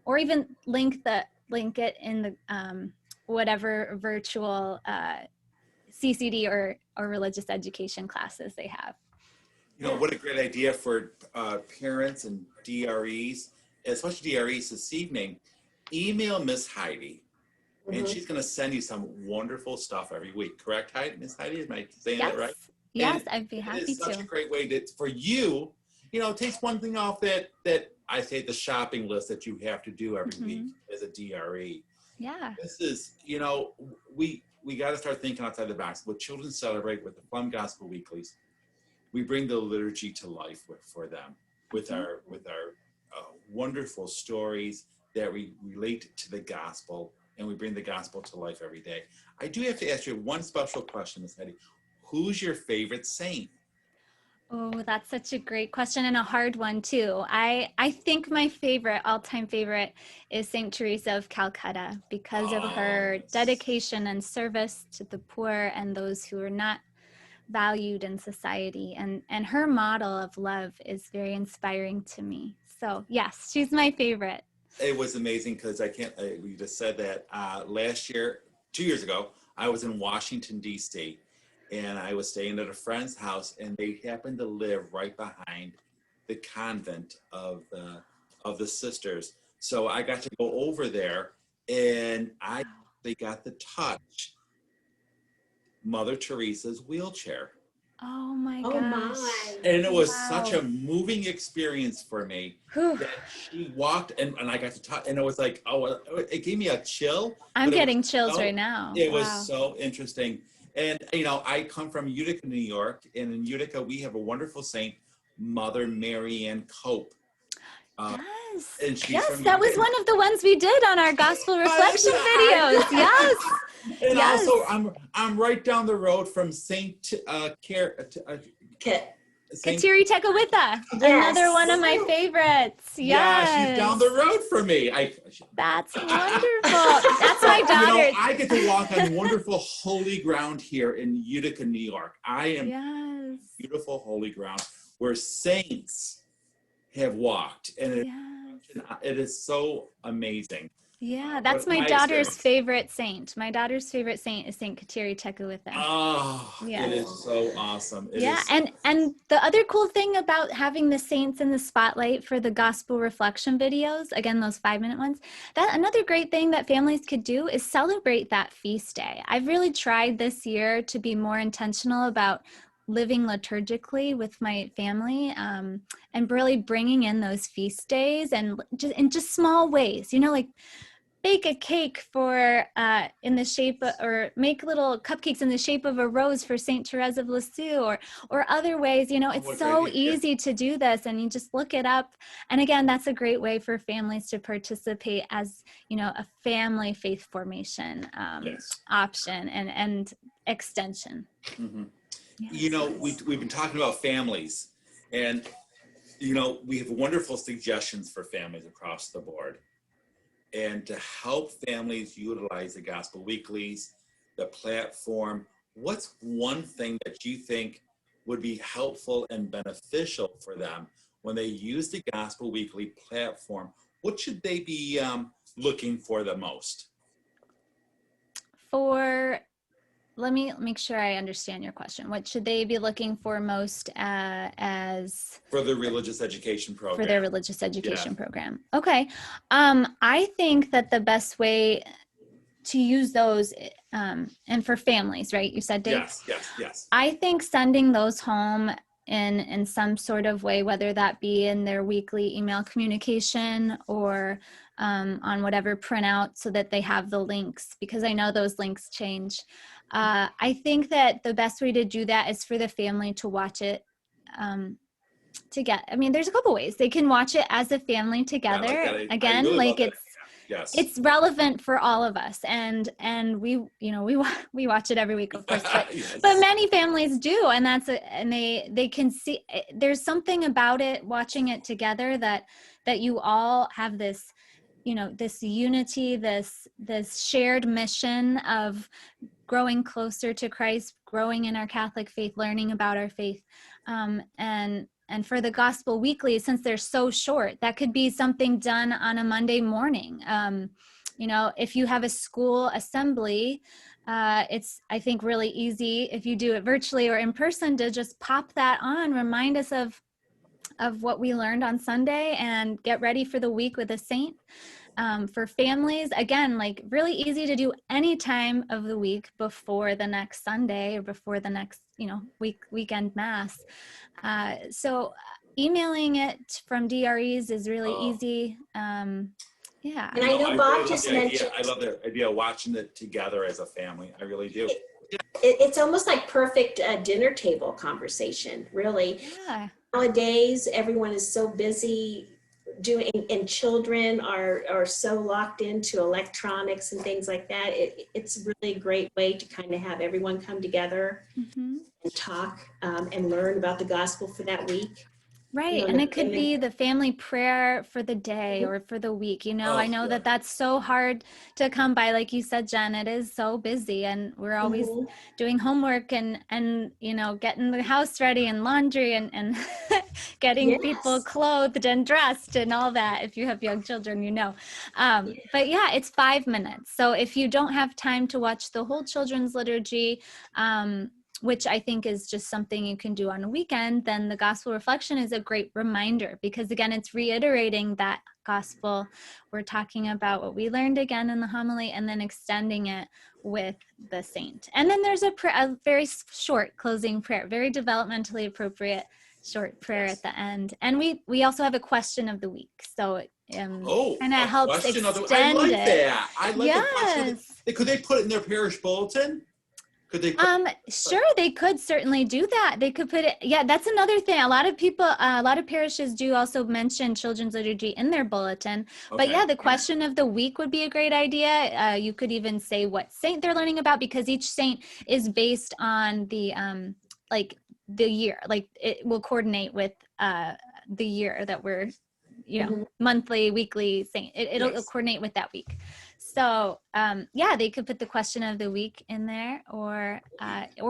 or even link it in the whatever virtual CCD or religious education classes they have. What a great idea for parents and DREs, especially DREs this evening. Email Miss Heidi, and she's going to send you some wonderful stuff every week. Correct, Heidi? Miss Heidi, am I saying that right? Yes, I'd be happy to. It's such a great way for you. It takes one thing off that I say the shopping list that you have to do every week as a DRE. Yeah. This is, you know, we got to start thinking outside the box. What children celebrate with the Pflaum Gospel Weeklies, we bring the liturgy to life for them with our wonderful stories that we relate to the gospel, and we bring the gospel to life every day. I do have to ask you one special question, Miss Heidi. Who's your favorite saint? Oh, that's such a great question and a hard one too. I think my favorite, all-time favorite, is Saint Teresa of Calcutta because of her dedication and service to the poor and those who are not valued in society. And her model of love is very inspiring to me. So yes, she's my favorite. It was amazing because we just said that last year, 2 years ago, I was in Washington, D.C., and I was staying at a friend's house, and they happened to live right behind the convent of the sisters. So I got to go over there, and they got to touch Mother Teresa's wheelchair. Oh my gosh. Oh my. And it was such a moving experience for me that she walked and I got to touch, and it was like, it gave me a chill. I'm getting chills right now. It was so interesting. And, you know, I come from Utica, New York, and in Utica, we have a wonderful saint, Mother Mary Ann Cope. Yes, and she's yes, that was one of the ones we did on our gospel reflection videos. Yes. And yes. also, I'm right down the road from Saint Kateri Teka Witte, another one of my favorites. Yes. Yeah, she's down the road from me. That's wonderful. That's my daughter. You know, I get to walk on wonderful holy ground here in Utica, New York. I am beautiful holy ground where saints have walked, and it is so amazing. Yeah, that's my daughter's favorite saint. My daughter's favorite saint is Saint Kateri Teka Witte. Oh, it is so awesome. And the other cool thing about having the saints in the spotlight for the gospel reflection videos, again, those 5-minute ones, that another great thing that families could do is celebrate that feast day. I've really tried this year to be more intentional about living liturgically with my family, and really bringing in those feast days and in just small ways, you know, like bake a cake for in the shape or make little cupcakes in the shape of a rose for Saint Therese of Lisieux, or other ways. You know, it's so easy to do this, and you just look it up. And again, that's a great way for families to participate as, you know, a family faith formation option and extension. Mm-hmm. Yes. You know, we've been talking about families, and, you know, we have wonderful suggestions for families across the board. And to help families utilize the Gospel Weeklies, the platform, what's one thing that you think would be helpful and beneficial for them when they use the Gospel Weekly platform? What should they be looking for the most? Let me make sure I understand your question. What should they be looking for most as for the religious education program? For their religious education program. Okay. I think that the best way to use those, and for families, right? You said, Dave? Yes. I think sending those home in some sort of way, whether that be in their weekly email communication or on whatever printout, so that they have the links, because I know those links change. I think that the best way to do that is for the family to watch it together. I mean, there's a couple ways. They can watch it as a family together. Again, really like it's relevant for all of us, and we watch it every week, of course, but many families do, and they can see there's something about it, watching it together, that you all have this, you know, this unity, this shared mission of growing closer to Christ, growing in our Catholic faith, learning about our faith. And for the Gospel Weekly, since they're so short, that could be something done on a Monday morning. You know, if you have a school assembly, it's, I think, really easy, if you do it virtually or in person, to just pop that on, remind us of what we learned on Sunday, and get ready for the week with a saint. For families, again, like really easy to do any time of the week before the next Sunday or before the next, you know, weekend mass. So emailing it from DREs is really Oh. easy. Yeah. And I know Bob just mentioned. I love the idea of watching it together as a family. I really do. It's almost like perfect dinner table conversation, really. Yeah. Nowadays, everyone is so busy doing, and children are so locked into electronics and things like that. It's really a great way to kind of have everyone come together and talk and learn about the gospel for that week. Right. And it could be the family prayer for the day or for the week. I know that that's so hard to come by. Like you said, Jen, it is so busy, and we're always doing homework and getting the house ready and laundry and getting people clothed and dressed and all that. If you have young children, but yeah, it's 5 minutes. So if you don't have time to watch the whole children's liturgy, which I think is just something you can do on a weekend, then the gospel reflection is a great reminder, because again, it's reiterating that gospel. We're talking about what we learned again in the homily and then extending it with the saint. And then there's a very short closing prayer, very developmentally appropriate short prayer at the end. And we also have a question of the week. So it kind of helps extend I like it. That. I like the question. Could they put it in their parish bulletin? Could they sure, they could certainly do that. They could put it. Yeah, that's another thing. A lot of parishes do also mention children's liturgy in their bulletin. But yeah, the question of the week would be a great idea. You could even say what saint they're learning about, because each saint is based on the the year. Like it will coordinate with the year that we're monthly, weekly saint. It'll coordinate with that week. So they could put the question of the week in there, or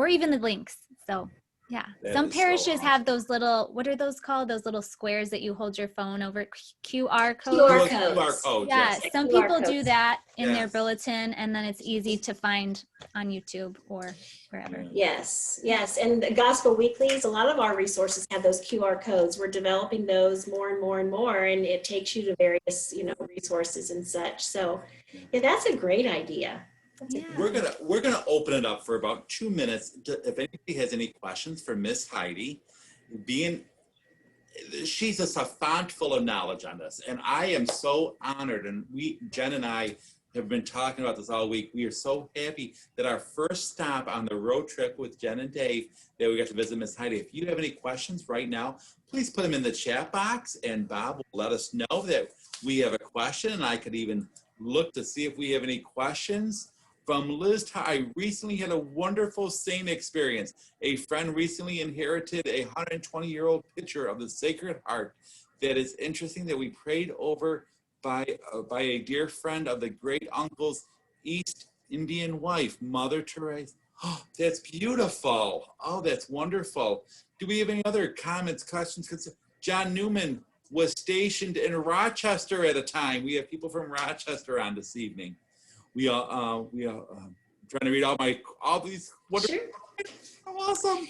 even the links. So yeah, some parishes have those little, what are those called? Those little squares that you hold your phone over, QR codes. QR codes. Yeah, some people do that in their bulletin, and then it's easy to find on YouTube or wherever. Yes. And the Gospel Weeklies, a lot of our resources have those QR codes. We're developing those more and more and more, and it takes you to various, resources and such. So yeah, that's a great idea. We're gonna open it up for about 2 minutes. If anybody has any questions for Miss Heidi, she's just a font full of knowledge on this, and I am so honored. And Jen and I have been talking about this all week. We are so happy that our first stop on the road trip with Jen and Dave, that we got to visit Miss Heidi. If you have any questions right now, please put them in the chat box, and Bob will let us know that we have a question, and I could even look to see if we have any questions. From Liz, I recently had a wonderful saint experience. A friend recently inherited a 120-year-old picture of the Sacred Heart that is interesting, that we prayed over by a dear friend of the great uncle's East Indian wife, Mother Teresa. Oh, that's beautiful. Oh, that's wonderful. Do we have any other comments, questions? John Newman was stationed in Rochester at a time. We have people from Rochester on this evening. We are trying to read all these wonderful. Sure. Awesome.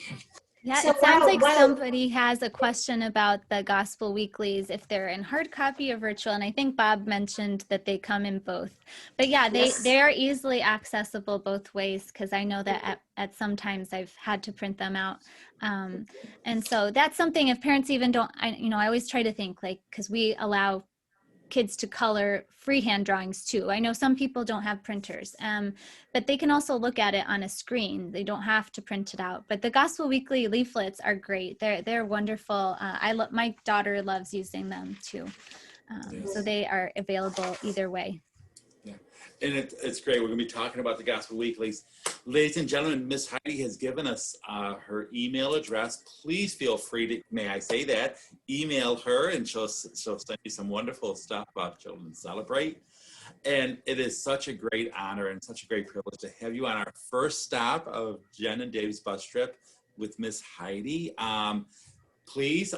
Yeah, so it sounds like somebody has a question about the Gospel Weeklies, if they're in hard copy or virtual. And I think Bob mentioned that they come in both. But yeah, they are easily accessible both ways, because I know that at some times I've had to print them out. And so that's something, if parents even don't, I always try to think, because we allow kids to color freehand drawings too. I know some people don't have printers, but they can also look at it on a screen. They don't have to print it out. But the Gospel Weekly leaflets are great. They're wonderful. My daughter loves using them too. So they are available either way. Yeah, and it's great. We're going to be talking about the Gospel Weeklies. Ladies and gentlemen, Miss Heidi has given us her email address. Please feel free to, may I say that, email her, and she'll send you some wonderful stuff about Children Celebrate. And it is such a great honor and such a great privilege to have you on our first stop of Jen and Dave's bus trip with Miss Heidi. Please,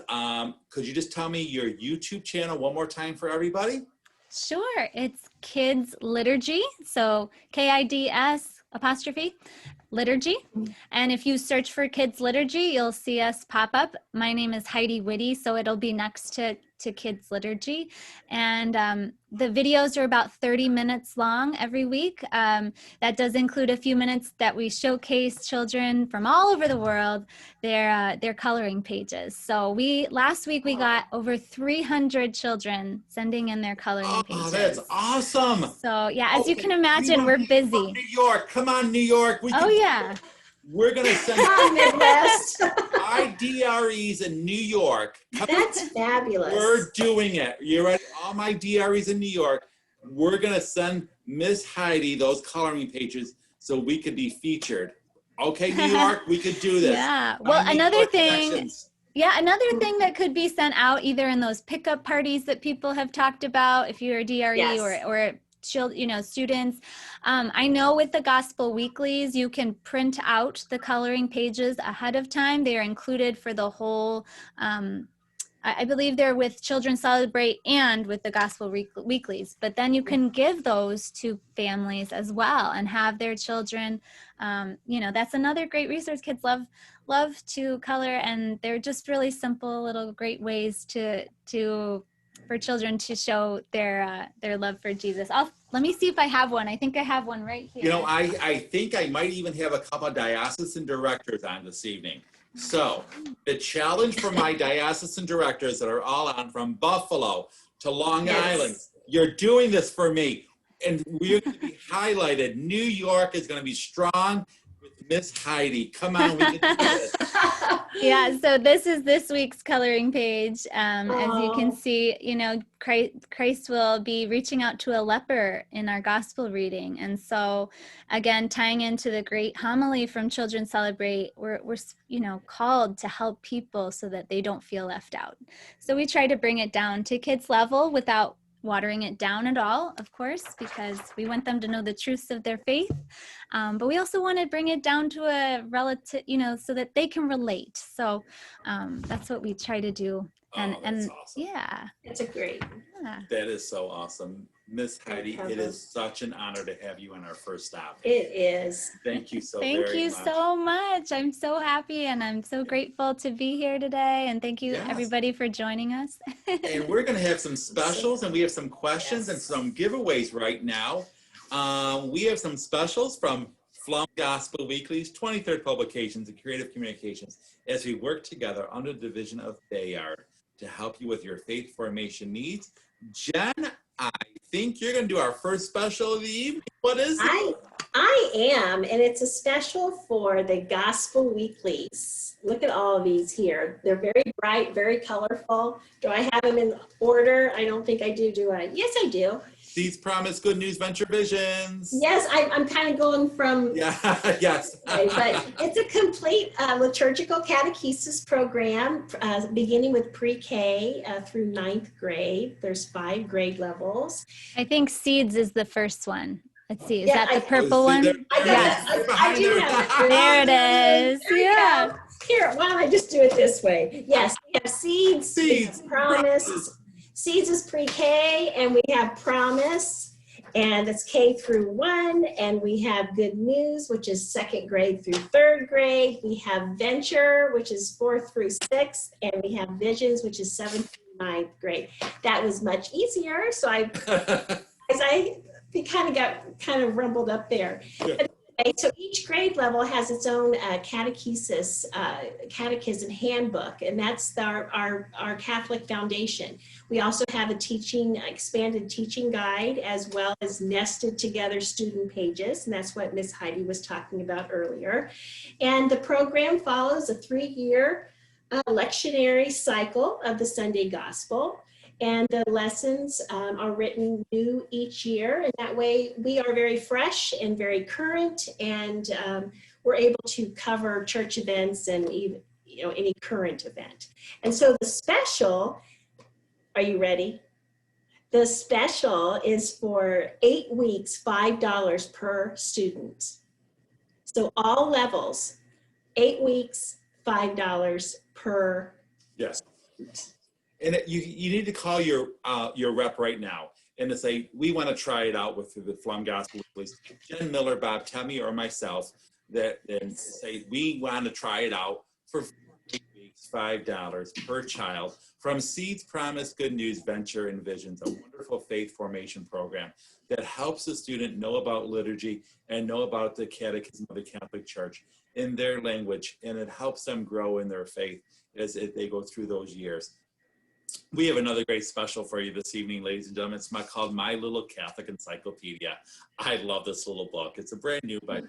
could you just tell me your YouTube channel one more time for everybody? Sure. It's Kids Liturgy. So KIDS liturgy. And if you search for Kids Liturgy, you'll see us pop up. My name is Heidi Witte, so it'll be next to Kids Liturgy. And the videos are about 30 minutes long every week. That does include a few minutes that we showcase children from all over the world, their coloring pages. So last week we got over 300 children sending in their coloring pages. That's awesome. So yeah, as you can imagine, we're busy. New York, come on, New York. We're going to send Midwest. DREs in New York. That's fabulous. We're doing it. You ready? All my DREs in New York. We're going to send Miss Heidi those coloring pages so we could be featured. Okay, New York, we could do this. Yeah. Well, another thing that could be sent out either in those pickup parties that people have talked about, if you're a DRE or students. I know with the Gospel Weeklies, you can print out the coloring pages ahead of time. They are included for the whole, I believe they're with Children Celebrate and with the Gospel Weeklies, but then you can give those to families as well and have their children, that's another great resource. Kids love to color, and they're just really simple little great ways for children to show their love for Jesus. Let me see if I have one. I think I have one right here. I think I might even have a couple of diocesan directors on this evening. So the challenge for my diocesan directors that are all on from Buffalo to Long Island, you're doing this for me. And we're going to be highlighted. New York is going to be strong with Miss Heidi. Come on, we can do this. Yeah, so this is this week's coloring page. As you can see, Christ will be reaching out to a leper in our gospel reading. And so, again, tying into the great homily from Children Celebrate, we're called to help people so that they don't feel left out. So we try to bring it down to kids' level without watering it down at all, of course, because we want them to know the truths of their faith. But we also want to bring it down to a relative, so that they can relate. So that's what we try to do. And awesome. Yeah. It's a great. Yeah. That is so awesome. Miss Heidi, it is such an honor to have you on our first stop. It is. Thank you so very much. Thank you so much. I'm so happy and I'm so grateful to be here today. And thank you everybody for joining us. And we're going to have some specials and we have some questions and some giveaways right now. We have some specials from Pflaum Gospel Weekly's 23rd publications and creative communications as we work together under the division of Bayard to help you with your faith formation needs. Jen, I think you're going to do our first special of the evening. What is it? I am, and it's a special for the Gospel Weeklies. Look at all of these here. They're very bright, very colorful. Do I have them in order? I don't think I do I? Yes, I do. Seeds Promise, Good News, Venture Visions. Yes, I'm kind of going from... Yes. Okay, but it's a complete liturgical catechesis program, beginning with pre-K through 9th grade. There's 5 grade levels. I think Seeds is the first one. Let's see, is that the purple one? I do have it. There it is. Yeah. Here, why don't I just do it this way? Yes, we have Seeds, Promise. Seeds is pre-K, and we have Promise, and it's K through 1, and we have Good News, which is 2nd grade through 3rd grade. We have Venture, which is 4th through 6th, and we have Visions, which is 7th through 9th grade. That was much easier, so we kind of rumbled up there. Yeah. So each grade level has its own catechism handbook, and that's our Catholic foundation. We also have a expanded teaching guide, as well as nested together student pages, and that's what Miss Heidi was talking about earlier. And the program follows a 3-year lectionary cycle of the Sunday Gospel. And the lessons are written new each year, and that way we are very fresh and very current, and we're able to cover church events and even, any current event. And so the special, are you ready? The special is for 8 weeks, $5 per student. So all levels, 8 weeks, $5 per student. And you need to call your rep right now. and to say, we want to try it out with the Pflaum Gospel Weeklies. Jen Miller, Bob Temmie, or myself, that and say, we want to try it out for 8 weeks, $5 per child from Seeds, Promise, Good News, Venture, and Visions, a wonderful faith formation program that helps the student know about liturgy and know about the Catechism of the Catholic Church in their language, and it helps them grow in their faith as they go through those years. We have another great special for you this evening, ladies and gentlemen. It's called My Little Catholic Encyclopedia. I love this little book. It's a brand new book.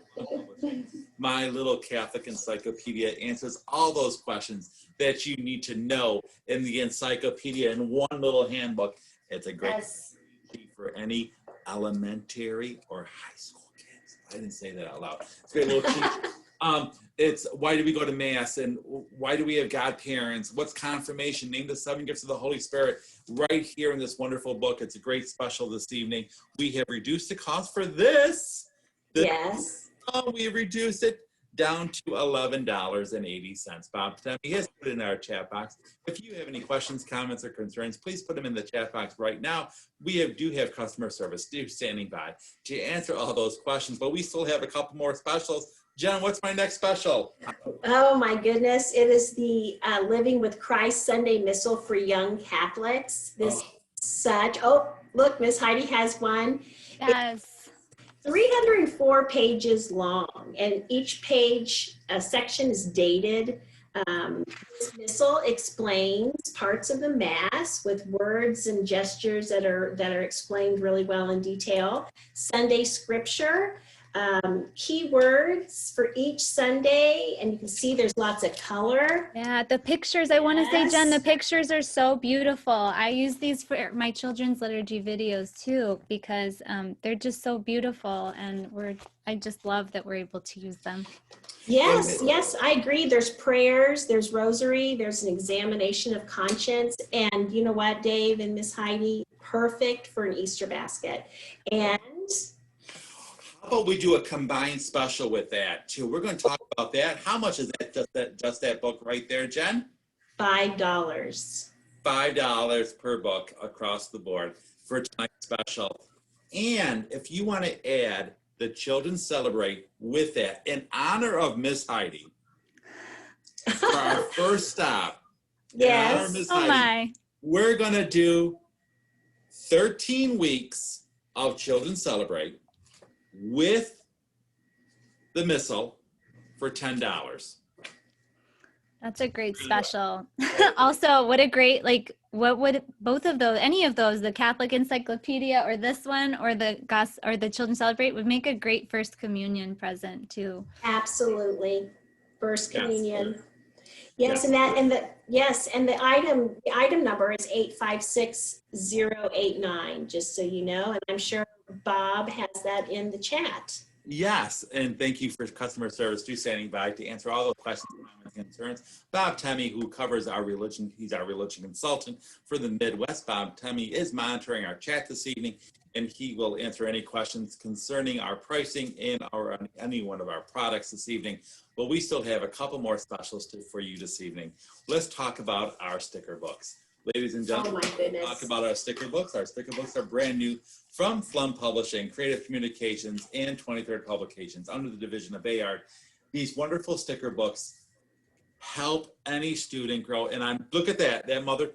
My Little Catholic Encyclopedia answers all those questions that you need to know in the encyclopedia in one little handbook. It's a great for any elementary or high school kids. I didn't say that out loud. It's a great little cheat. It's why do we go to Mass, and why do we have godparents? What's confirmation? Name the 7 gifts of the Holy Spirit right here in this wonderful book. It's a great special this evening. We have reduced the cost for this. Yes. We have reduced it down to $11.80. Bob Temmie has put it in our chat box. If you have any questions, comments, or concerns, please put them in the chat box right now. We do have customer service standing by to answer all those questions, but we still have a couple more specials. Jen, what's my next special? Oh my goodness, it is the Living with Christ Sunday Missal for Young Catholics. Look, Miss Heidi has one. Yes. It's 304 pages long, and each page, a section is dated. This missal explains parts of the Mass with words and gestures that are explained really well in detail. Sunday scripture. Key words for each Sunday, and you can see there's lots of color. Yeah, the pictures, I want to say, Jen, the pictures are so beautiful. I use these for my children's liturgy videos too, because they're just so beautiful, and I just love that we're able to use them. Yes, I agree. There's prayers, there's rosary, there's an examination of conscience, and you know what, Dave and Miss Heidi, perfect for an Easter basket. And how about we do a combined special with that too? We're going to talk about that. How much is that? Just that book right there, Jen? $5. $5 per book across the board for tonight's special. And if you want to add the Children Celebrate with that in honor of Miss Heidi, for our first stop, in honor of Miss Heidi, we're going to do 13 weeks of Children Celebrate with the missal for $10. That's a great special. Also, what a great, what would both of those, any of those, the Catholic Encyclopedia or this one or the Children Celebrate, would make a great First Communion present too. Absolutely. First Communion. Yes, and the item number is 856089, just so you know, and I'm sure Bob has that in the chat. Yes, and thank you for customer service too, standing by to answer all those questions and concerns. Bob Temmie, who covers our religion, he's our religion consultant for the Midwest. Bob Temmie is monitoring our chat this evening, and he will answer any questions concerning our pricing and any one of our products this evening. But we still have a couple more specials for you this evening. Let's talk about our sticker books. Ladies and gentlemen, let's talk about our sticker books. Our sticker books are brand new from Pflaum Publishing, Creative Communications, and 23rd Publications under the division of Bayard. These wonderful sticker books help any student grow. And look at that mother.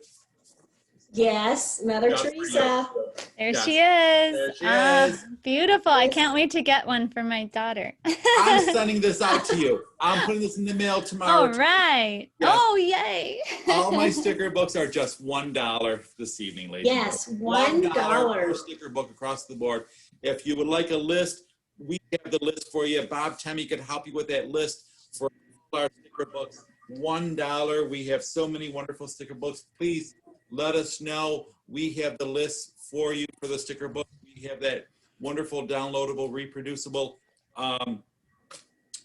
Yes, Mother Teresa. There she is. There she is. Beautiful. I can't wait to get one for my daughter. I'm sending this out to you. I'm putting this in the mail tomorrow. All right. Yes. Oh, yay. All my sticker books are just $1 this evening, ladies. Yes, $1 per sticker book across the board. If you would like a list, we have the list for you. Bob Temmie could help you with that list for our sticker books. $1. We have so many wonderful sticker books. Please let us know. We have the list for you for the sticker book. We have that wonderful downloadable, reproducible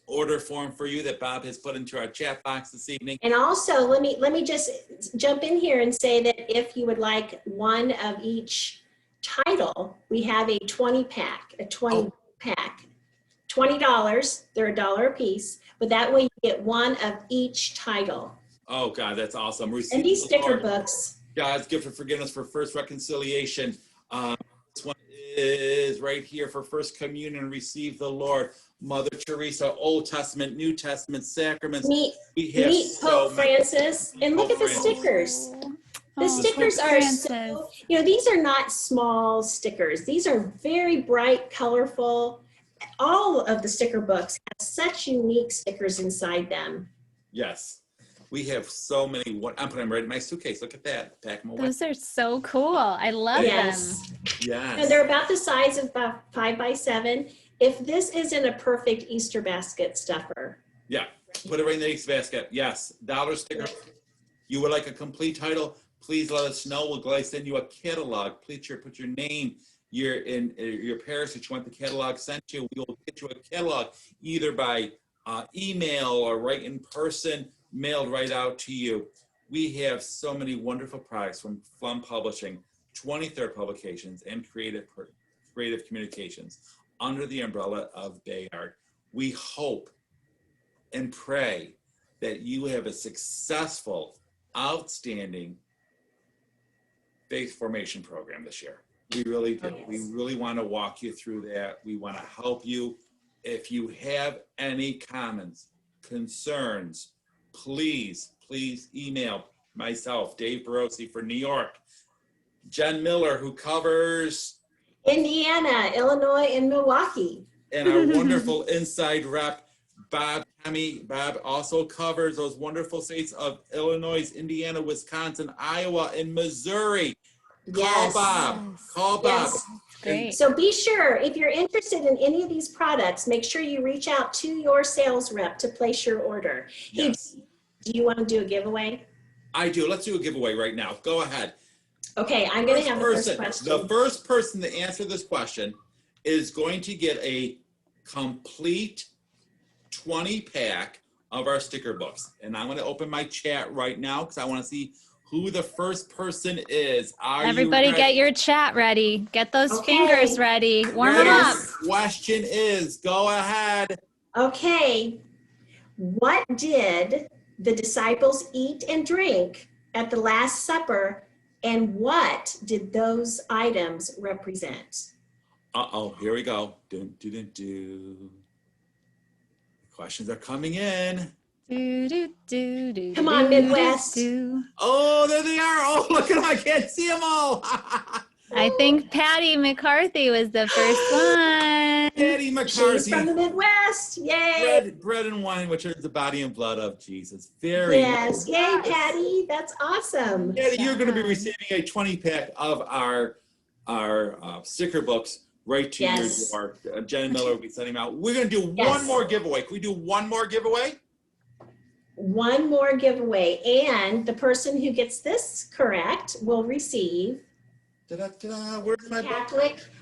order form for you that Bob has put into our chat box this evening. And also, let me just jump in here and say that if you would like one of each title, we have a 20 pack, $20. They're $1 a piece, but that way you get one of each title. Oh God, that's awesome. And these sticker books. God's gift of forgiveness for first reconciliation. is right here for First Communion, Receive the Lord. Mother Teresa, Old Testament, New Testament, sacraments. Meet so Pope Francis. And look at the stickers. The stickers are so, these are not small stickers. These are very bright, colorful. All of the sticker books have such unique stickers inside them. Yes. We have so many. I'm putting them right in my suitcase. Look at that. Pack them away. Those are so cool. I love them. Yes. And they're about the size of about 5 by 7. If this isn't a perfect Easter basket stuffer. Yeah. Put it right in the Easter basket. Yes. $1 sticker. You would like a complete title? Please let us know. We'll gladly send you a catalog. Please put your name, your parish that you want the catalog sent to. We will get you a catalog either by email or right in person, mailed right out to you. We have so many wonderful products from Pflaum Publishing, 23rd Publications, and Creative Communications under the umbrella of Bayard. We hope and pray that you have a successful, outstanding faith formation program this year. We really do. Yes. We really want to walk you through that. We want to help you. If you have any comments, concerns, please email myself, Dave Barocsi for New York, Jen Miller, who covers Indiana, Illinois, and Milwaukee. And our wonderful inside rep, Bob Hemme. Bob also covers those wonderful states of Illinois, Indiana, Wisconsin, Iowa, and Missouri. Yes. Call Bob. Call Bob. Yes. Great. So be sure, if you're interested in any of these products, make sure you reach out to your sales rep to place your order. Yes. Hey, do you want to do a giveaway? I do. Let's do a giveaway right now. Go ahead. Okay, I'm going to have the first question. The first person to answer this question is going to get a complete 20-pack of our sticker books. And I'm going to open my chat right now because I want to see who the first person is. Everybody get your chat ready. Get those fingers ready. Warm them up. Question is, go ahead. Okay, what did the disciples eat and drink at the Last Supper, and what did those items represent? Uh-oh, here we go. Dun, dun, dun, dun. Questions are coming in. Come on, Midwest. Oh, there they are. Oh, look at them. I can't see them all. I think Patty McCarthy was the first one. Patty McCarthy. She's from the Midwest. Yay. Bread and wine, which is the body and blood of Jesus. Very Yes. Yay, Patty. That's awesome. Patty, you're going to be receiving a 20-pack of our sticker books right to your door. Jen Miller will be sending them out. We're going to do one more giveaway. Can we do one more giveaway? One more giveaway. And the person who gets this correct will receive Where's my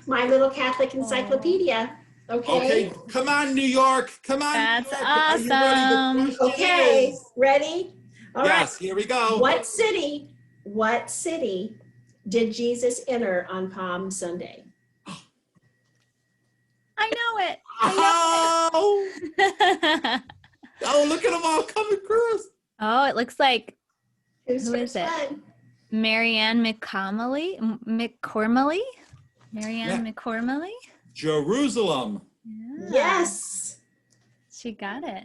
my little Catholic Encyclopedia. Okay, come on, New York. Come on. That's New York. awesome. Okay, ready? All right. Here we go. What city did Jesus enter on Palm Sunday? I know it. Oh, look at them all coming across. Oh, it looks like, Who is first it? one? Marianne McCormley? Marianne McCormley? Jerusalem. Yeah. Yes. She got it.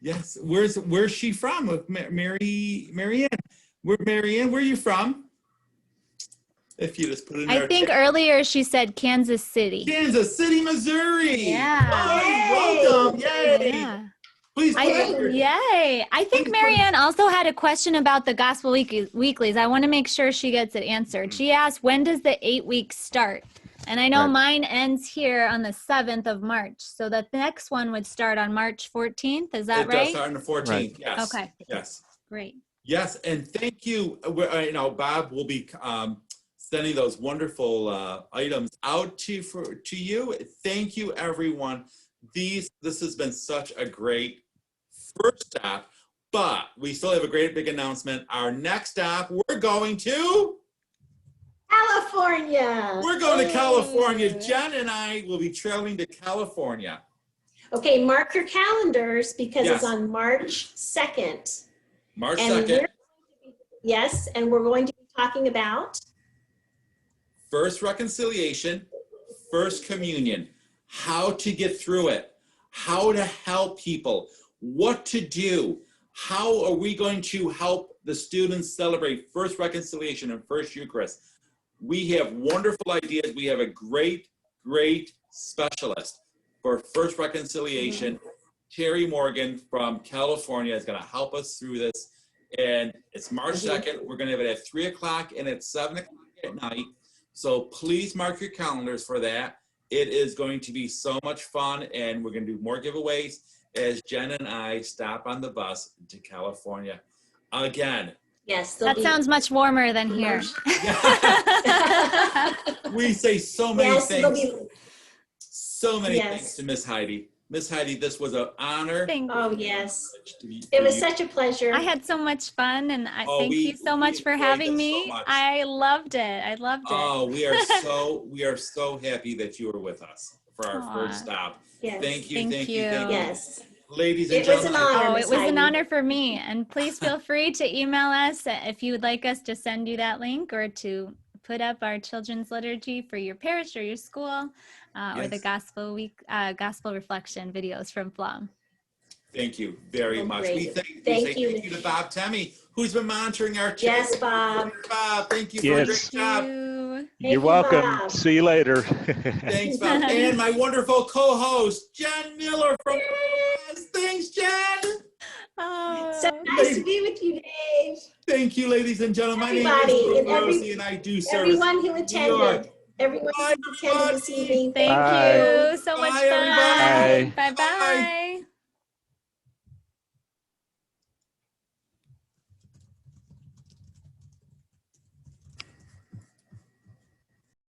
Yes. Where's she from? Marianne. Marianne, where are you from? If you just put it in I think earlier she said Kansas City. Kansas City, Missouri. Yeah. Oh, welcome. Yay. Yeah. Please. Yay. I think Marianne also had a question about the Gospel Weeklies. I want to make sure she gets it answered. She asked, when does the 8 weeks start? And I know mine ends here on the 7th of March. So the next one would start on March 14th. Is that right? It does start on the 14th. Right. Yes. Okay. Yes. Great. Yes. And thank you. Bob will be sending those wonderful items out to you. Thank you, everyone. This has been such a great first stop, but we still have a great big announcement. Our next stop, we're going to California. We're going to California. Jen and I will be traveling to California. Okay, mark your calendars because it's on March 2nd. March 2nd. Yes, and we're going to be talking about First reconciliation, First Communion, how to get through it, how to help people, what to do, how are we going to help the students celebrate First Reconciliation and First Eucharist. We have wonderful ideas. We have a great specialist for First Reconciliation. Terry Morgan from California is going to help us through this. And it's March 2nd. We're going to have it at 3 o'clock and at 7 o'clock at night. So please mark your calendars for that. It is going to be so much fun, and we're going to do more giveaways as Jen and I stop on the bus to California again. Yes. That sounds much warmer than here. We say so many things. So many Yes. thanks to Miss Heidi. Miss Heidi, this was an honor. Oh, yes. It was such a pleasure. I had so much fun, and thank you so much for having me. So I loved it. I loved it. Oh, we are so happy that you were with us for our first stop. Yes. Thank you. Yes. Ladies and It was gentlemen. an honor. Oh, Miss it was an Heidi. honor for me. And please feel free to email us if you would like us to send you that link, or to put up our children's liturgy for your parish or your school, or the Gospel Week, Gospel Reflection videos from Pflaum. Thank you very much. We Thank say you. thank you to Bob Temmie, who's been monitoring our channel. Yes, Bob. Bob, thank you for a great job. You're welcome. Bob. See you later. Thanks, Bob. And my wonderful co-host, Jen Miller from Thanks, Jen. Oh. So nice to be with you, Dave. Thank you, ladies and gentlemen. My name Everybody, is and Barocsi, and I do service. Everyone who attended. Everyone who attended this evening. Thank Bye. you. So much Bye, fun. everybody. Bye-bye.